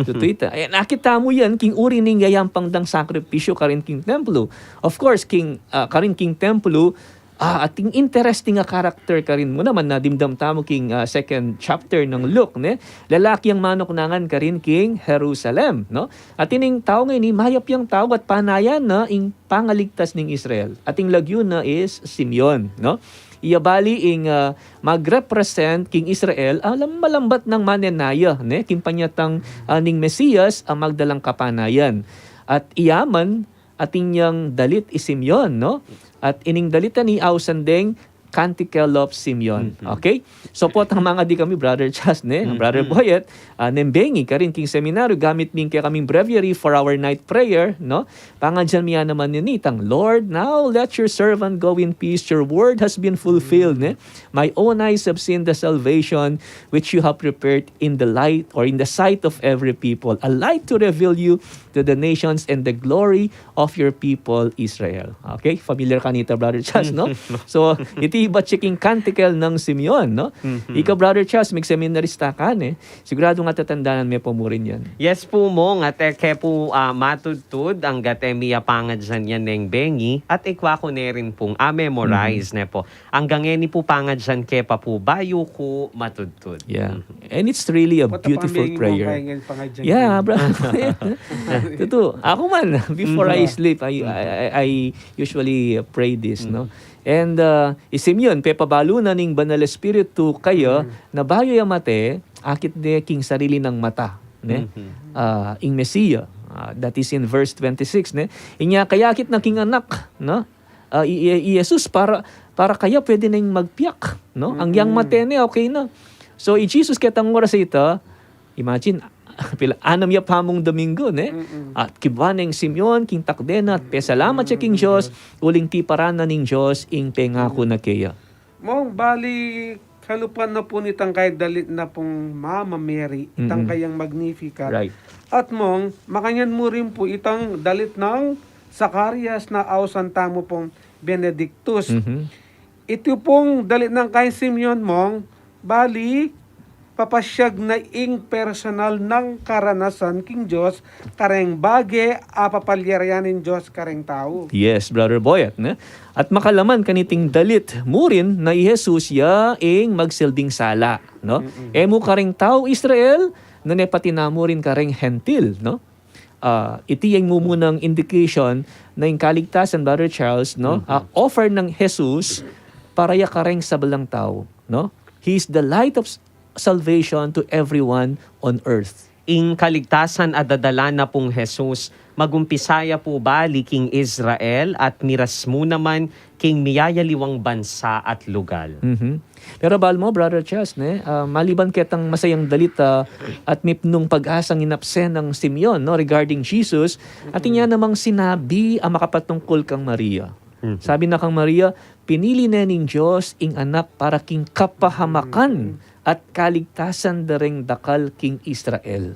Tutuita. Ayan, nakita mo yan, king uri ning yayampang dang sakripisyo karin king templo. Of course, karin king templo, ating interesting nga character ka rin mo naman na dimdam tamo king second chapter ng Luke, ne? Lalaki ang manok nangan ka rin king Jerusalem, no? At ining tao ngayon ni mayap yang tao at panayan na ing pangaligtas ning Israel. Ating lagyo na is Simeon, no? Iyabali ing magrepresent king Israel alam malambat ng manenaya, ne? King panyatang ning Mesiyas ang magdalang kapanayan. At iyaman ating yang dalit is Simeon, no? At ining dalita ni Ausandeng Canticle of Simeon. Okay? So po ang mga di kami, Brother Chas, ne? Brother Boyet, nembengi ka rin king seminaryo, gamit min kaya kaming breviary for our night prayer, no? Pangadyan miya naman ninitang, Lord, now let your servant go in peace. Your word has been fulfilled, ne? My own eyes have seen the salvation which you have prepared in the light or in the sight of every people, a light to reveal you to the nations and the glory of your people, Israel. Okay? Familiar ka nito, Brother Chas, no? So, iti iba checking canticle ng Simeon, no? Ikaw, Brother Chas, may seminarista ka, ne? Sigurado nga tatandaan may pamurin yan. Yes po mo, nga teke po matudtud ang gatemiya pangad dyan yan ng bengi at ikwa ko na rin pong memorize ne po. Ang gangeni po pangad dyan kepa po bayo ko matudtud. Yeah. And it's really a beautiful prayer. Yeah, brother. Totoo. Ako man, before I sleep, I usually pray this, no? And Simeon, pepabalo na ning Banal Espiritu kayo, na bayo yamate, akit de king sarili ng mata, ne? Ing Mesiya. That is in verse 26, ne? Inya kayakit na king anak, no? Jesus para kaya pwede nang magpiyak, no? Ang yang mate ne okay na. So Jesus ketang oras ita, imagine anam ya pamong Domingo, ne? At kibaneng Simeon, king takdena, at pesalamat siya king Diyos, uling tiparana ning Diyos, ing pengako na kaya. Mong, bali, kalupan na po nitang kahit dalit na pong Mama Mary, itang kayang Magnificat. Right. At mong, makanyan mo rin po itang dalit ng Zacarias na ausan tamo pong Benedictus. Ito pong dalit ng kay Simeon mong, bali, papasyag na ing personal ng karanasan king Diyos, kareng bage, apapalyarin Diyos kareng tao. Yes, Brother Boyet, ne? At makalaman kaniting dalit mo rin na Jesus ya ing magsilbing sala, no? Emo kareng tao Israel, na nepatinamo rin kareng hentil, no? Iti yung mumunang indication na yung kaligtasan, Brother Charles, no? Offer ng Jesus para ya kareng sabalang tao, no? He is the light of salvation to everyone on earth. Ing kaligtasan adadala na pong Jesus, magumpisaya po bali king Israel at miras mo naman king miyayaliwang bansa at lugal. Pero bal mo, Brother Chas, ne? Maliban ketang masayang dalita at mipnong pag-asang inapsen ng Simeon, no? Regarding Jesus, at niya namang sinabi ang makapatungkol kang Maria. Sabi na kang Maria, pinili na ning Diyos ing anak para king kapahamakan at kaligtasan dareng dakal king Israel.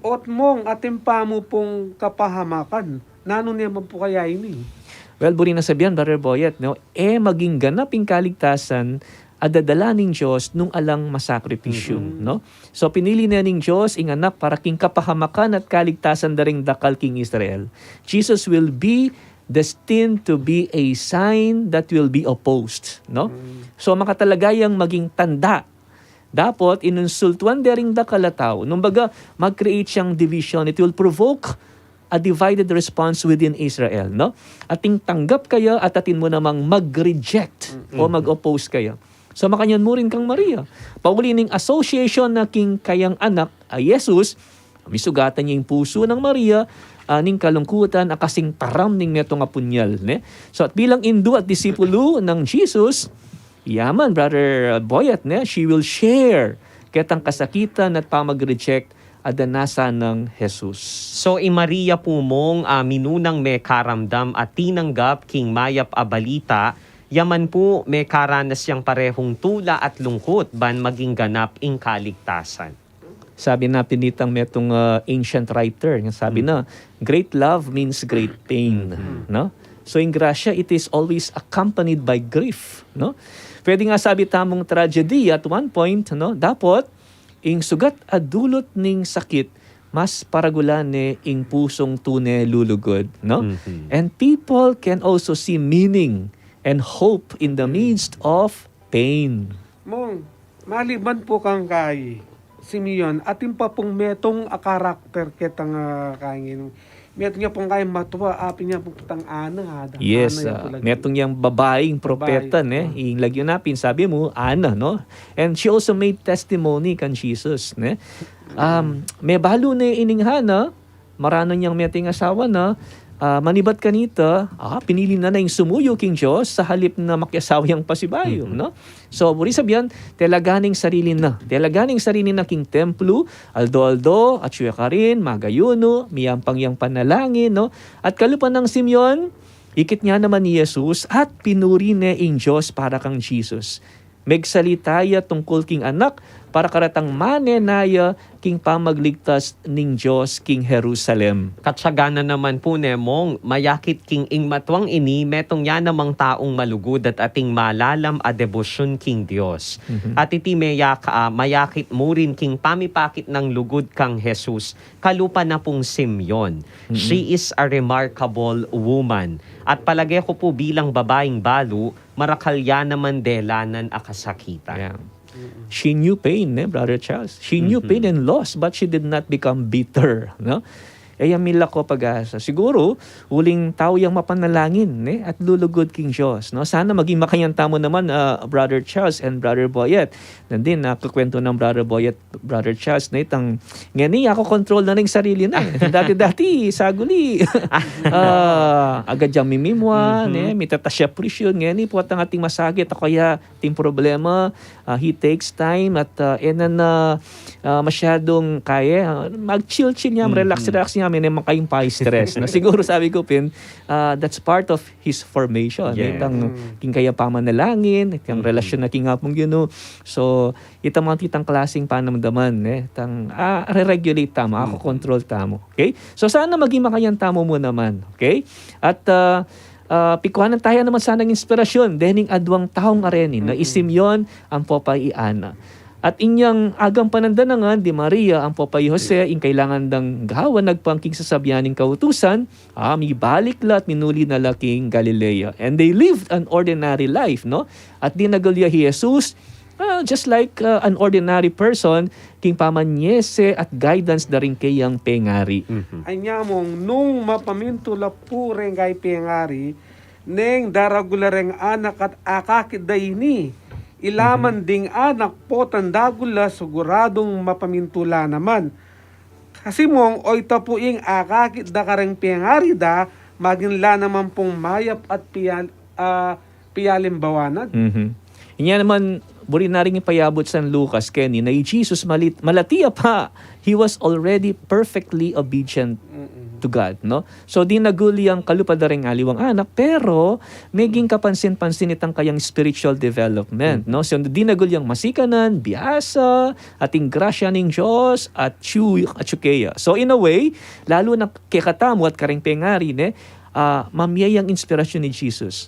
Ot mong ating pamo pong kapahamakan. Nano niya po kaya ini? Well, buri na sabihan, Brother Boyet, no? Maging ganap ing kaligtasan adadala ning Diyos nung alang masakripisyo, no? So pinili na ning Diyos ing anak para king kapahamakan at kaligtasan dareng dakal king Israel. Jesus will be destined to be a sign that will be opposed, no? So makatalagayang maging tanda. Dapat inunsultuan dering dakalataw. Nung baga mag-create siyang division, it will provoke a divided response within Israel, no? Ating tanggap kaya at atin mo namang mag-reject o mag-oppose kaya. So makanyan mo rin kang Maria. Pauli ning association na king kayang anak ay Jesus, misugatan niya yung puso ng Maria, ning kalungkutan akasing taram ning neto nga punyal, ne? So at bilang indu at disipulo ng Jesus, yaman Brother Boyet, ne? She will share ketang kasakitan at pamag-reject adanasa ng Jesus. So, Maria po mong minunang may karamdam at tinanggap king mayap a balita, yaman po may karanas yang parehong tula at lungkot ban maging ganap ing kaligtasan. Sabi na pinitang metong ancient writer, yung sabi na, great love means great pain. No? So, in Gracia, it is always accompanied by grief. No? Pwede nga sabi tamong tragedy at one point, no? Dapat, ing sugat adulot ning sakit, mas paragulane ing pusong tune lulugod, no? And people can also see meaning and hope in the midst of pain. Mong, maliban po kang kay Simeon, atin pa pong metong a karakter ketang kaingin. Meto niya pong kay matuwa, api niya pong putang ana. Yes, metong yang babaeng propeta, ne? Ilagyo napin, sabi mo, Ana, no? And she also made testimony kan Jesus, ne? May balo na ininghana, marano niyang meting asawa na, manibat kanita, pinili na yung sumuyo king Diyos sa halip na makiasawa yung pasibayo, no? So, buri sabihan, telaganing sarili na king templo, aldo, at suya ka rin, magayuno, miyampang yang panalangin, no? At kalupan ng Simeon, ikit niya naman ni Jesus at pinuri na ing Diyos para kang Jesus. Megsalitaya tungkol king anak, para karatang manenaya king pamagligtas ning Diyos king Jerusalem. Katsagana naman po nemong mayakit king ing matwang ini metong yan namang taong malugod at ating malalam a debosyon king Diyos. At iti mayakit mo rin king pamipakit ng lugod kang Jesus kalupa na pong Simeon. She is a remarkable woman. At palagay ko po bilang babaeng balo, marakalya naman delanan a kasakitan. Yeah. She knew pain, Brother Charles. She knew pain and loss, but she did not become bitter, no? Mila ko pag-asa. Siguro, uling tao yung mapanalangin, at lulugod king Diyos, no? Sana maging makayanta mo naman, Brother Charles and Brother Boyet. Nandin, kukwento ng Brother Boyet, Brother Charles, na itang, ngani, ako control na rin sarili na. Dati, saguli. Agad diyang mimimwa, mitatasya presyon, ngani, po at ang ating masagit, ako kaya, ting problema, he takes time, at masyadong kaya, mag-chill niya, relax niya, may naman kayong pa-stress. Na siguro sabi ko, Pin, that's part of his formation. Yeah. Itang king kaya pamanalangin, itang relasyon na king apong yun. So, itang mga titang klaseng panamdaman, itang re-regulate tamo, ako control tamo. Okay? So, sana maging makayan tamo mo naman. Okay? At, pikuhanan tayo naman sana ng inspirasyon, dening adwang taong arenin, na isimyon ang popay Ana. At inyang agang panandanangan di Maria ang popay Jose in kailangan dang gawan nagpangking sasabianing kautusan, may balik la at minuli na laking Galilea. And they lived an ordinary life, no? At di nagalya Jesus, just like an ordinary person, king pamanyese at guidance na rin kayang pengari. Ay niya mong nung mapamintula po rin kay pengari, neng daragulareng anak at akakit dayini. Ilaman ding anak po tandagula siguradong mapamintula naman. Kasi mong oy tapuing akakit da kareng pengari da maginla naman pong mayap at piyalim bawanad. Inya naman buri na rin ipayabot San Lucas Kenny na Jesus malatiya pa. He was already perfectly obedient to God, no? So di naguli ang kalupadaring aliwang anak, pero meging kapansin-pansin itang kayang spiritual development, no? So di naguli ang masikanan, biasa, ating grasya ning Diyos at chukeya. So in a way, lalo na kekatamo at karing pengari, mamiyayang inspirasyon ni Jesus.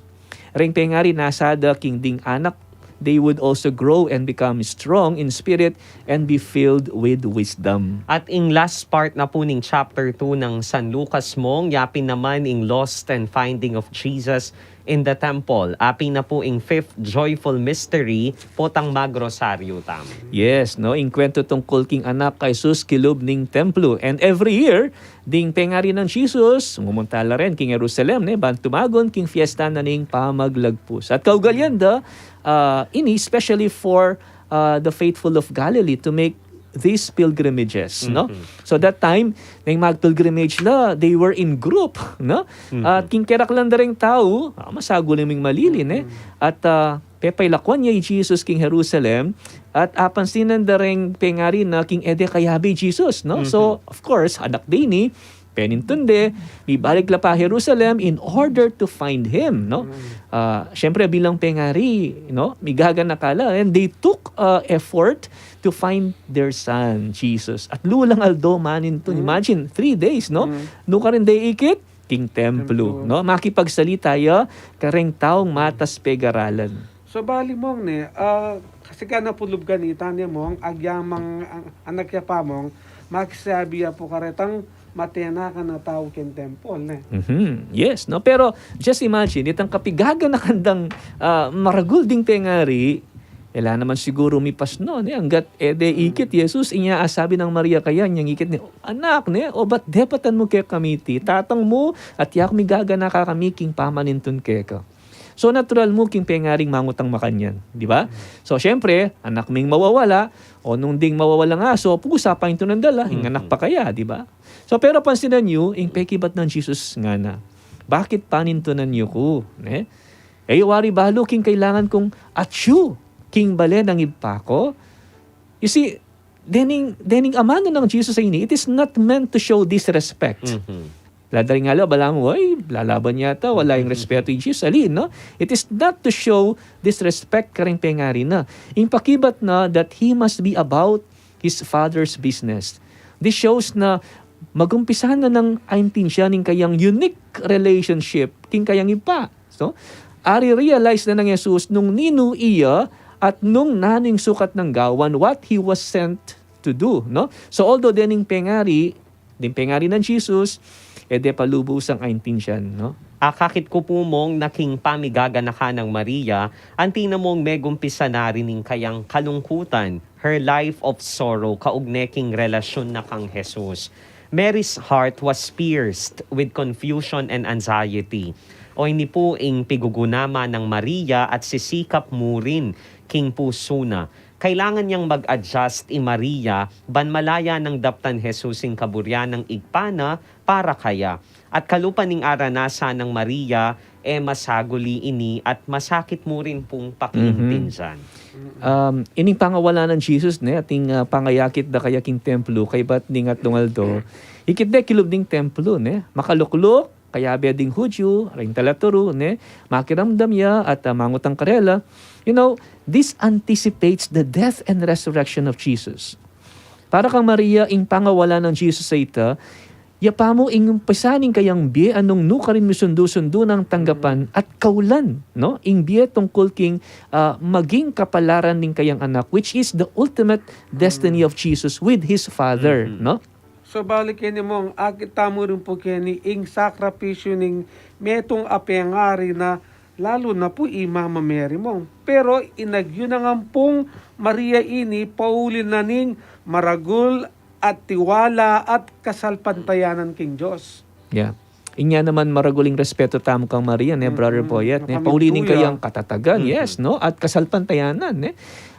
Ring pengari nasada king ding anak, they would also grow and become strong in spirit and be filled with wisdom. At in last part na po ning chapter 2 ng San Lucas mong, yapin naman in lost and finding of Jesus, in the temple. Api na po ing fifth joyful mystery, potang magrosaryo tam. Yes, no, in kwento tungkol king anak kay Jesus kilob ning templo. And every year, ding pengari ng Jesus, ngumuntala rin king Jerusalem, ne, bantumagon king fiesta na ning pamaglagpus. At kaugalyan ini especially for the faithful of Galilee to make these pilgrimages, no? So that time, nang mag-pilgrimage la, they were in group, no? At kingkerak lang da rin tao, masagol naming malilin, eh. At pepay lakwan niya Jesus king Jerusalem, at apansinan da rin pengari na king Ede kayabi Jesus, no? So, of course, anak din ni, penintunde, ibalik la pa Jerusalem in order to find him, no? Syempre bilang pengari, no? Migaga nakala, and they took effort to find their son, Jesus. At lulang aldo manin to. Imagine, 3 days, no? No ka rin day ikit, king templo, no? Makipagsalita ya, kareng taong matas pegaralan. So bali mong ne, kasi ka napulub ganita niya mong, agyamang anak ya pa mong, makisabi ya po karetang matena ka na tao ken temple, ne? Yes, no? Pero just imagine, itang kapigaga na kandang maragul ding pengari, wala naman siguro mipas no, ne? Hanggat ede ikit, Jesus, inyaasabi ng Maria kaya, niyang ikit ni, anak, ne? O ba't depatan mo kaya kamiti? Tatang mo, at yak migaga na kakamiking pamanintun kaya ka. So natural mo king pengaring mangutang makanyan, di ba? So syempre, anak ming mawawala, o nung ding mawawala nga, so pusa pa ito ng dala, anak pa kaya, di ba? So pero pansinan nyo, ing pekibat ng Jesus nga na, bakit panintunan nyo ko? Ne? Wari balo king kailangan kong atsyu, king bale ng ibpako. You see, dening amano ng Jesus sa ini, it is not meant to show disrespect. Ladari nga bala mo, ay, lalaban yata, wala yung respeto yung Jesus. Alin, no? It is not to show disrespect ka rin pengari na. Yung pakibat na that he must be about his father's business. This shows na magumpisahan na ng aintin siya ng kayang unique relationship king kayang ipa. So, realize na ng Jesus nung ninu iya at nung naning sukat ng gawan what he was sent to do, no? So although din pengari ng Jesus, ede palubos ang aintin siya, no? Kakit ko po mong naking pamigaga na ka ng Maria, anti na mong megumpisa na rin ng kayang kalungkutan, her life of sorrow, kaugneking relasyon na kang Jesus. Mary's heart was pierced with confusion and anxiety. O ini po ing pigugunama ng Maria at sisikap mo rin king puso na. Kailangan niyang mag-adjust Maria, banmalaya ng daptan Jesus ing kaburyan ng igpana para kaya. At kalupan ning aranasa ng Maria, masaguli ini at masakit mo rin pong pakiintinsan. Ining pangawala ng Jesus, ne, ating pangayakit da kaya king templo, kay bat ning at lungaldo, ikit de kilub ding templo, ne, makaluklok, kaya beding Hudyo, ring talaturo, ne, makiramdam ya at mangutang karela. You know, this anticipates the death and resurrection of Jesus. Para kang Maria, ing pangawala ng Jesus sa ita, yapa mo ing pasaning kayang biye anong nukarin misundo-sundo ng tanggapan at kaulan, no? Ing biye tungkol king maging kapalaran ning kayang anak, which is the ultimate destiny of Jesus with his Father, no? So balik kini mong, akita mo rin po kini ing sakripisyo ning metong apengari na lalo na po Mama Mary mong. Pero inagyo na nga pong Maria ini, paulin na ning maragul at tiwala at kasalpantayanan king Diyos. Yeah. Inya naman maraguling respeto tamo kang Maria, ne, Brother Poyet, ne, paulinin kayang katatagan, yes, no, at kasalpantayanan, ne.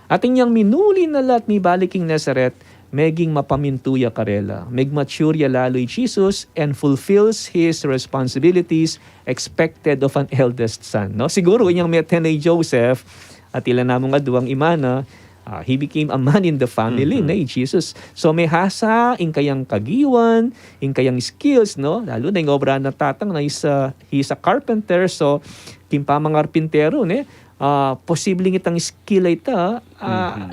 At inyang minuli na lahat ni baliking Nazareth, meging mapamintuya karela, megmaturya lalo'y Jesus and fulfills his responsibilities expected of an eldest son. No? Siguro inyang metenay Joseph at ilan namong aduang imana, he became a man in the family na Jesus. So may hasa in kayang kagiwan, in kayang skills, no? Lalo na yung obra na tatang na he's a carpenter, so kimpamang arpintero, ne? Posibleng itang skill ita,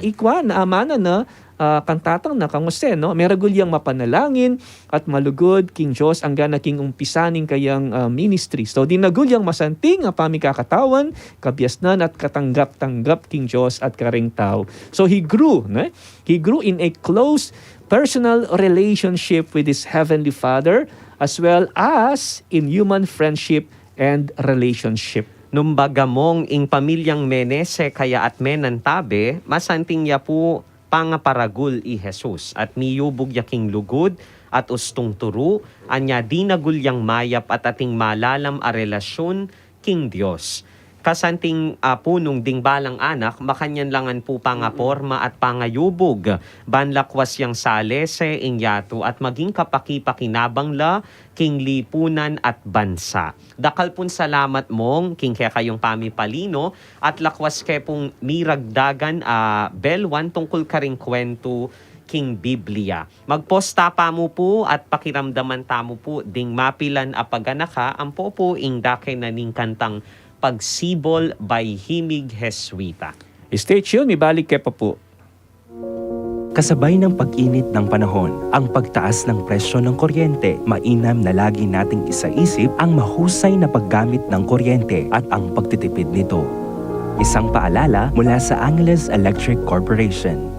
ikwa na amana na kantatang na kanguse, no? Meragulyang mapanalangin at malugod king Diyos ang gana king umpisaning kayang ministry. So dinagulyang masanting pamikakatawan, kabyasnan at katanggap-tanggap king Diyos at kareng tao. So he grew, no? He grew in a close personal relationship with his heavenly Father as well as in human friendship and relationship. Numbagamong ing pamilyang menese kaya at menantabe, masanting ya po pangaparagul i Jesus at miyubog yaking lugod at ustong turu, anya dinagulyang mayap at ating malalam a relasyon king Dios. Kasanting punong ding balang anak, makanyan langan po pangaporma at pangayubog, banlakwas yang salese, inyato at maging kapaki-pakinabang la, king lipunan at bansa. Dakal pun salamat mong, king kaya kayong pamipalino, at lakwas kaya pong miragdagan belwan tungkol karing kwento king Biblia. Magposta pa mo po at pakiramdaman tamo po ding mapilan apaganaka ang po ing dake na ning kantang Pagsibol by Himig Jesuita. Stay tuned, may balik kayo pa po. Kasabay ng pag-init ng panahon, ang pagtaas ng presyo ng kuryente, mainam na lagi nating isaisip ang mahusay na paggamit ng kuryente at ang pagtitipid nito. Isang paalala mula sa Angeles Electric Corporation.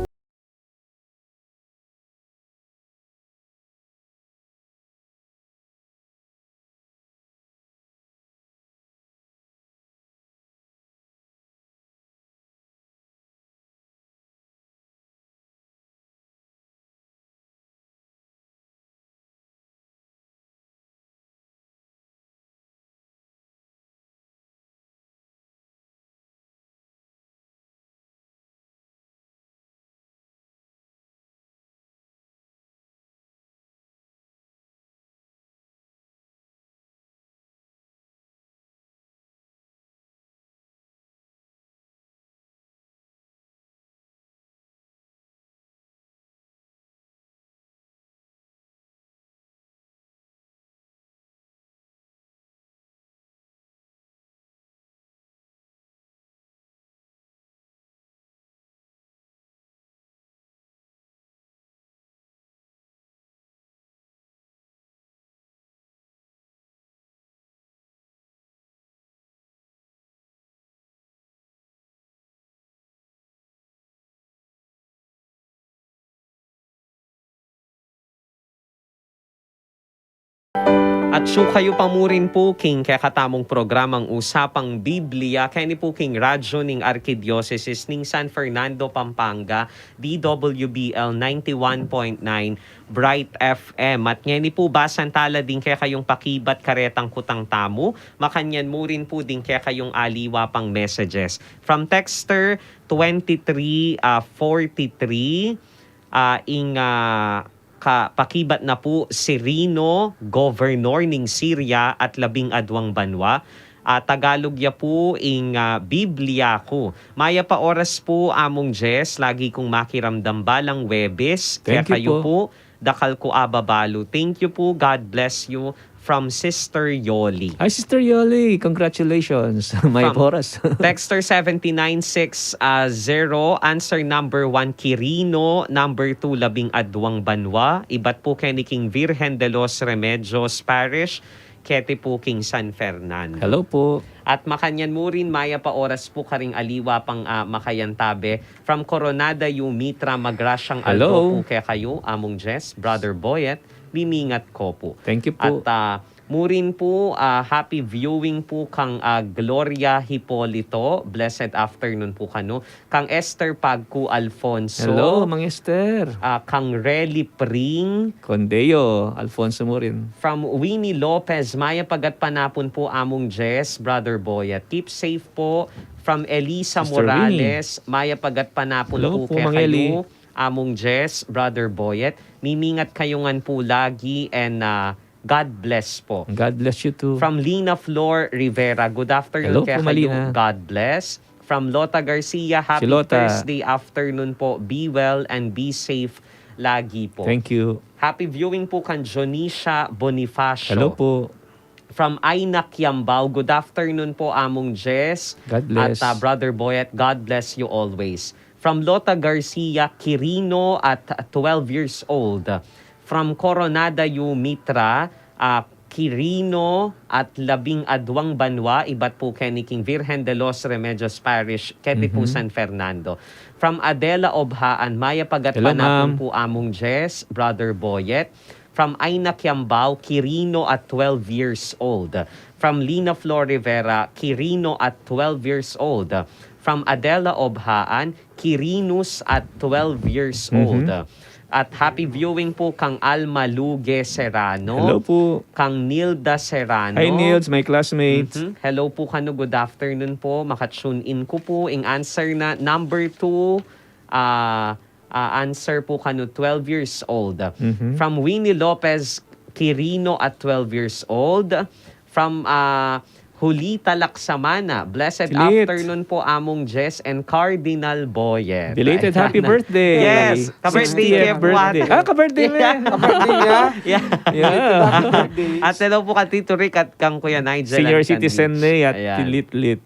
At so kayo pa mo rin po, king, kaya katamong programang Usapang Biblia, kaya ni po king radyo ning Arkidiocese ning San Fernando, Pampanga, DWBL 91.9, Bright FM. At ngayon ni po basan tala din kaya kayong pakibat karetang kutang tamo, makanyan mo rin po din kaya kayong aliwa pang messages. From Texter 2343, pakibat na po si Rino, Governor ning Syria at 12 banwa. Tagalog ya po ing Biblia ko. Maya pa oras po among Jess, lagi kong makiramdam balang Webes. Kaya Thank you kayo po. dakal ko ababalo. Thank you po, God bless you. From Sister Yoli. Hi, Sister Yoli. Congratulations. May From oras. Texter 7960, answer number 1 Quirino, number 2 12 banwa, ibat po kay ni King Virgen de los Remedios Parish, kete po King San Fernando. Hello po. At makanyan mo rin, maya pa oras po karing aliwa pang makayantabe. From Coronada Mitra, magrasyang Hello. aldo po kaya kayo, among Jess, Brother Boyet, mimingat ko po. Thank you po. At murin po, happy viewing po kang Gloria Hipolito. Blessed afternoon po kano. Kang Esther Pagku Alfonso. Hello, Mang Esther. Kang Relly Pring. Condeo, Alfonso mo rin. From Winnie Lopez, maya pagat panapon po among Jess, Brother Boyet. Keep safe po. From Elisa Sister Morales, maya pagat panapon Hello po po, kay Mang Eli. kayo. Among Jess, Brother Boyet. Mimingat kayo ngan po lagi and God bless po. God bless you too. From Lina Flor Rivera, good Hello afternoon kaya po, kayo. Malina. God bless. From Lota Garcia, happy Si Lota. Thursday afternoon po. Be well and be safe lagi po. Thank you. Happy viewing po kan Jonisha Bonifacio. Hello po. From Aina Kiambao, good afternoon po among Jess. God bless. At Brother Boyet, God bless you always. From Lota Garcia, Quirino at 12 years old. From Coronada Mitra, Quirino at 12 banwa, ibat po kay ni King Virgen de los Remedios Parish, kete po San Fernando. From Adela Obhaan, maya pagat Hello, ma'am. panapon po among Jess, Brother Boyet. From Aina Kiambao, Quirino at 12 years old. From Lina Flor Rivera, Quirino at 12 years old. From Adela Obhaan, Quirinus at 12 years old. At happy viewing po kang Alma Luge Serrano. Hello po. Kang Nilda Serrano. Hi Niels, my classmates. Hello po kano, good afternoon po. Makatune in ko po. Ang answer na number 2, answer po kano 12 years old. From Winnie Lopez Quirino at 12 years old. From Julita Laksamana, blessed Lit. afternoon po among Jess and Cardinal Boyet. Belated Ayan. happy birthday. Yes, ka-birthday 60th Kev birthday. Watt. Ka-birthday mo. Kapatid niya. Yeah. At hello po ka Tito Rick at kang Kuya Nigel. Senior and citizen Candice. na at Ayan. lit.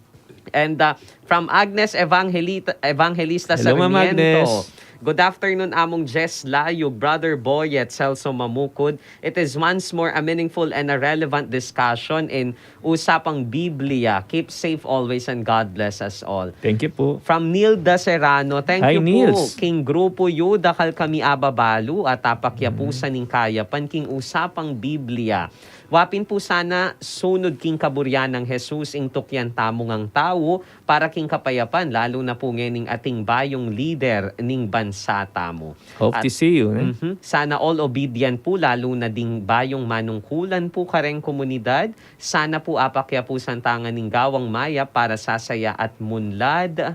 And from Agnes Evangelista Hello, Ma'am Sarmiento. Agnes. Good afternoon among Jess Layug, Brother Boy at Celso Mamukod. It is once more a meaningful and a relevant discussion in Usapang Biblia. Keep safe always and God bless us all. Thank you po. From Nilda Serrano, thank Hi, you Nils. po. King Grupo Yu, dakal kami ababalu at apakyapusan ning kayapan king Usapang Biblia. Wapin po sana sunod king kaburyan ng Jesus ing tukyan tamong ang tao para king kapayapan lalo na po ngening ating bayong leader ning bansa tamo. Hope to see you. Sana all obedient po lalo na ding bayong manungkulan po kareng komunidad. Sana po apakyapusan tangan ning gawang maya para sasaya at munlad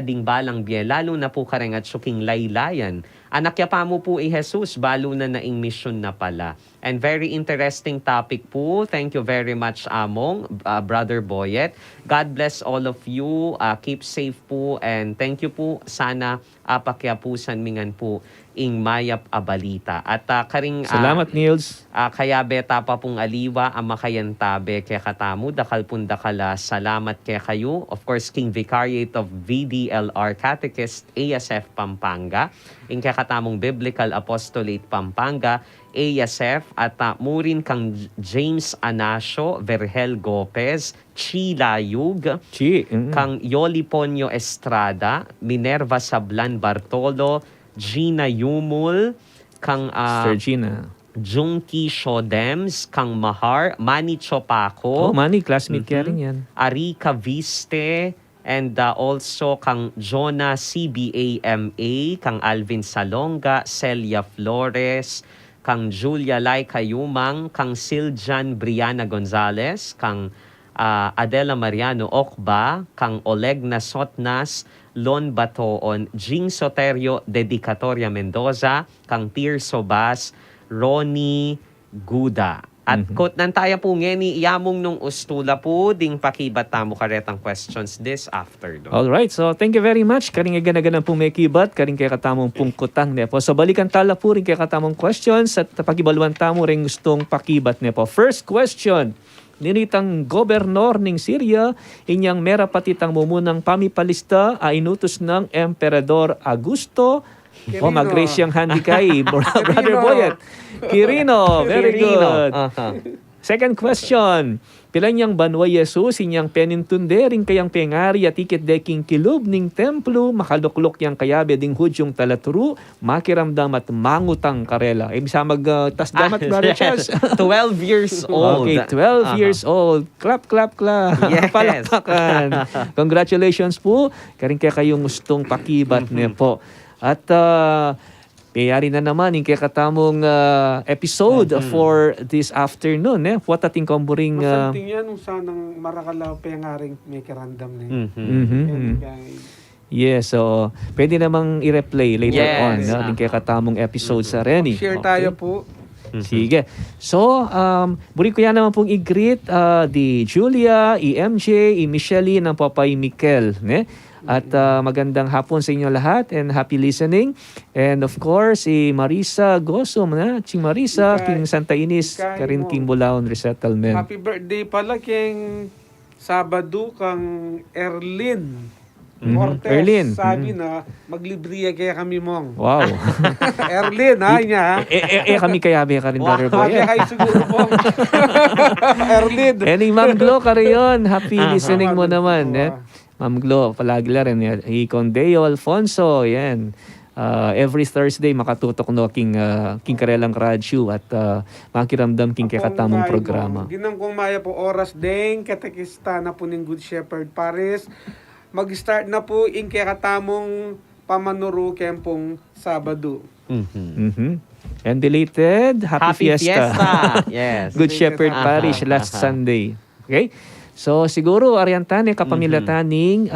ding balang biye lalo na po kareng at suking laylayan. Anakya pa mo po Jesus, balo na naing mission na pala. And very interesting topic po. Thank you very much, Among, Brother Boyet. God bless all of you. Keep safe po. And thank you po. Sana apakyapusan mingan po ing mayap abalita. At karing... Salamat Niels. kaya beta pa pong aliwa ang makayantabe kaya katamu. Dakal pun dakala. Salamat kaya kayo. Of course, King Vicariate of VDLR Catechist ASF Pampanga. Ing kaya katamong Biblical Apostolate Pampanga, ASF, at murin kang James Anasio, Vergel Gopez, Chi Layug, kang Yoli Ponyo Estrada, Minerva Sablan Bartolo, Gina Yumul, kang Sister Gina. Junki Shodems, kang Mahar, Manny Chopaco, Manny, classmate kaya rin yan. Arika Viste, and also kang Jonah CBAMA, kang Alvin Salonga, Celia Flores, kang Julia Lai Kayumang, kang Siljan Briana Gonzalez, kang Adela Mariano Okba, kang Oleg Nasotnas, Lon Batoon, Jing Soterio Dedicatoria Mendoza, kang Tirso Bas, Ronnie Guda. At quote nan tayo po ngeni iyamong nung ustula po ding pakibat tamo karetang questions this afternoon. Alright, so thank you very much. Karing aganagan pong may kibat, karing kaya katamong pungkutang nepo. So balikan tala po rin kaya katamong questions at pakibaluan tamo rin gustong pakibat nepo. First question, ninitang gobernador ng Syria, inyang mera patitang mumunang pamipalista ay inutos ng Emperador Augusto. Quirino. Mag-raise yung handy kay Brother Boyet. Quirino, very good. Second question, pilan niyang banwa Jesus, inyang penintundering kayang pengari at ikit deking kilub ning templo, makaluklok yang kayabe ding hudyong talaturu, makiramdam at mangutang karela. Ibig tas damat, Brother Charles. 12 years old. Okay, 12 years old. Clap, clap, clap. Yes. Palakpakan. Congratulations po. Karing kaya kayong gustong pakibat niya po. At payari na naman yung kakatamong episode for this afternoon. What ating kumburing... Masanting yan kung sanang marakalaw pa yung aring may karandam na yun. Yes, so pwede namang i-replay later on. Yung kakatamong episode sa Reni. Share tayo po. Sige. So, buri ko yan naman pong i-greet di Julia, i-MJ, i-Michelle, ng Papay Mikel. At magandang hapon sa inyo lahat and happy listening. And of course, si Marisa Gosom, Ching Marisa, King Santa Ines, Karin King Bulaon Resettlement. Happy birthday pala king Sabado kang Erlin. Cortez, Erlin. sabi na maglibriya kaya kami mong. Wow. Erlin, ha, niya. Kami kayabe ka rin, Brother Boy. Kaya kayo siguro mong. Erlin. Any Ma'am Glo ka rin. Happy listening mo naman. Ma'am Glo, palagi la rin. Ikondeo Alfonso, yan. every Thursday makatutok no king karelang radyo at makiramdam king katamong programa. Ginang kong maya po oras din, katekista na po ng Good Shepherd Paris. Mag-start na po in katamong pamanuro kempong Sabado. And belated, Happy Fiesta. Yes. Good Shepherd Parish last Sunday. Okay? So siguro Ariantane kapamilataning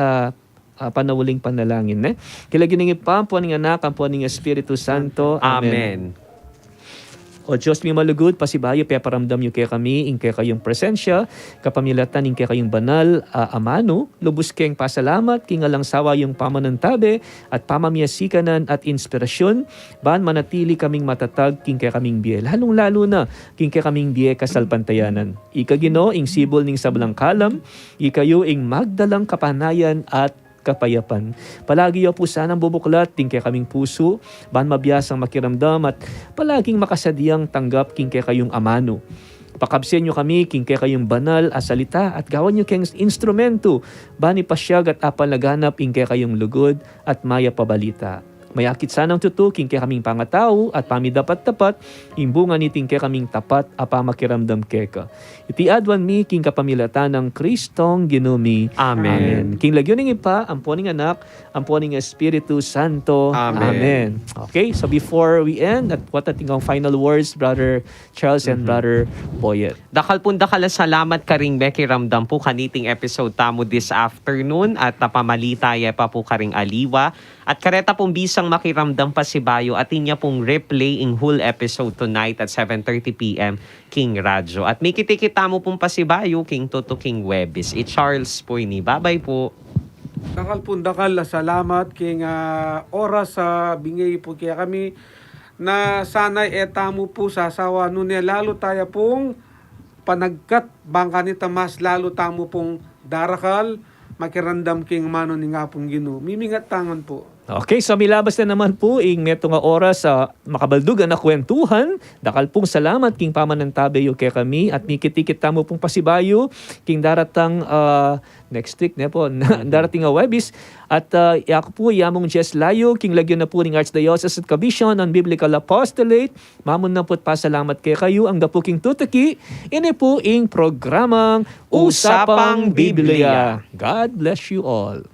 panawuling panalangin. Kilagin pa po ng anak, ang po ng Espiritu Santo. Amen. O Diyos mi malugod, pasibayo, paramdam niyo kaya kami, in kaya kayong presensya, kapamilatan, in kaya kayong banal, amano, lubos kayong pasalamat, kingalang sawa yung pamanantabe, at pamamiyasikanan at inspirasyon, ban manatili kaming matatag, king kaya kaming biye. Lalong-lalo na, king kaya kaming biye kasalpantayanan. Ikagino, ing sibol ning sablang kalam, ikayo ing magdalang kapanayan at kapayapan. Palagi po sanang bubuklat, tingke kaming puso, ban mabiyasang makiramdam at palaging makasadyang tanggap kingke kayong amano. Pakabsen nyo kami, kingke kayong banal asalita at gawan nyo kayong instrumento, ban ipasyag at apal naganap, kingke kayong lugod at maya pabalita. Mayakit sanang tutuking kaya kaming pangatao at pamidapat-tapat, imbungan iting kaya kaming tapat apa makiramdam keka. Iti adwan mi king kapamilatan ng Kristong ginumi. Amen. King lagyo ning ipa, amponing anak, amponing Espiritu Santo. Amen. Okay, so before we end, at what ating ang final words, Brother Charles and Brother Boyet. Dakal salamat karing Becky Ramdam po kaniting episode tamo this afternoon at napamalitaya pa po karing aliwa. At kareta pong bisang makiramdam pa si Bayo at inya pong replay in whole episode tonight at 7:30 p.m. King Radyo. At may kitikita mo pong pa si Bayo, King Toto, King Webis. Charles po ini. Bye-bye po. Dakal salamat king oras sa bingay po kaya kami na sana'y etamo po sa asawa nun lalo tayo pong panagkat bangka ni Tamas lalo tamo pong darakal makirandam king mano ni nga pong Ginoo. Mimingat tangan po. Okay, so milabas na naman po ing neto nga oras sa makabaldugan na kwentuhan. Dakal pong salamat king pamanantabe yu kay kami at mikitikit tamo pong pasibayo king daratang next week na po darating nga Webis at ako po yamong Jess Layo king lagyo na po ning Archdiocese at Commission on Biblical Apostolate. Mamon na po't pasalamat kay kayo ang dapo king tutaki ini po ing programang Usapang Biblia. God bless you all.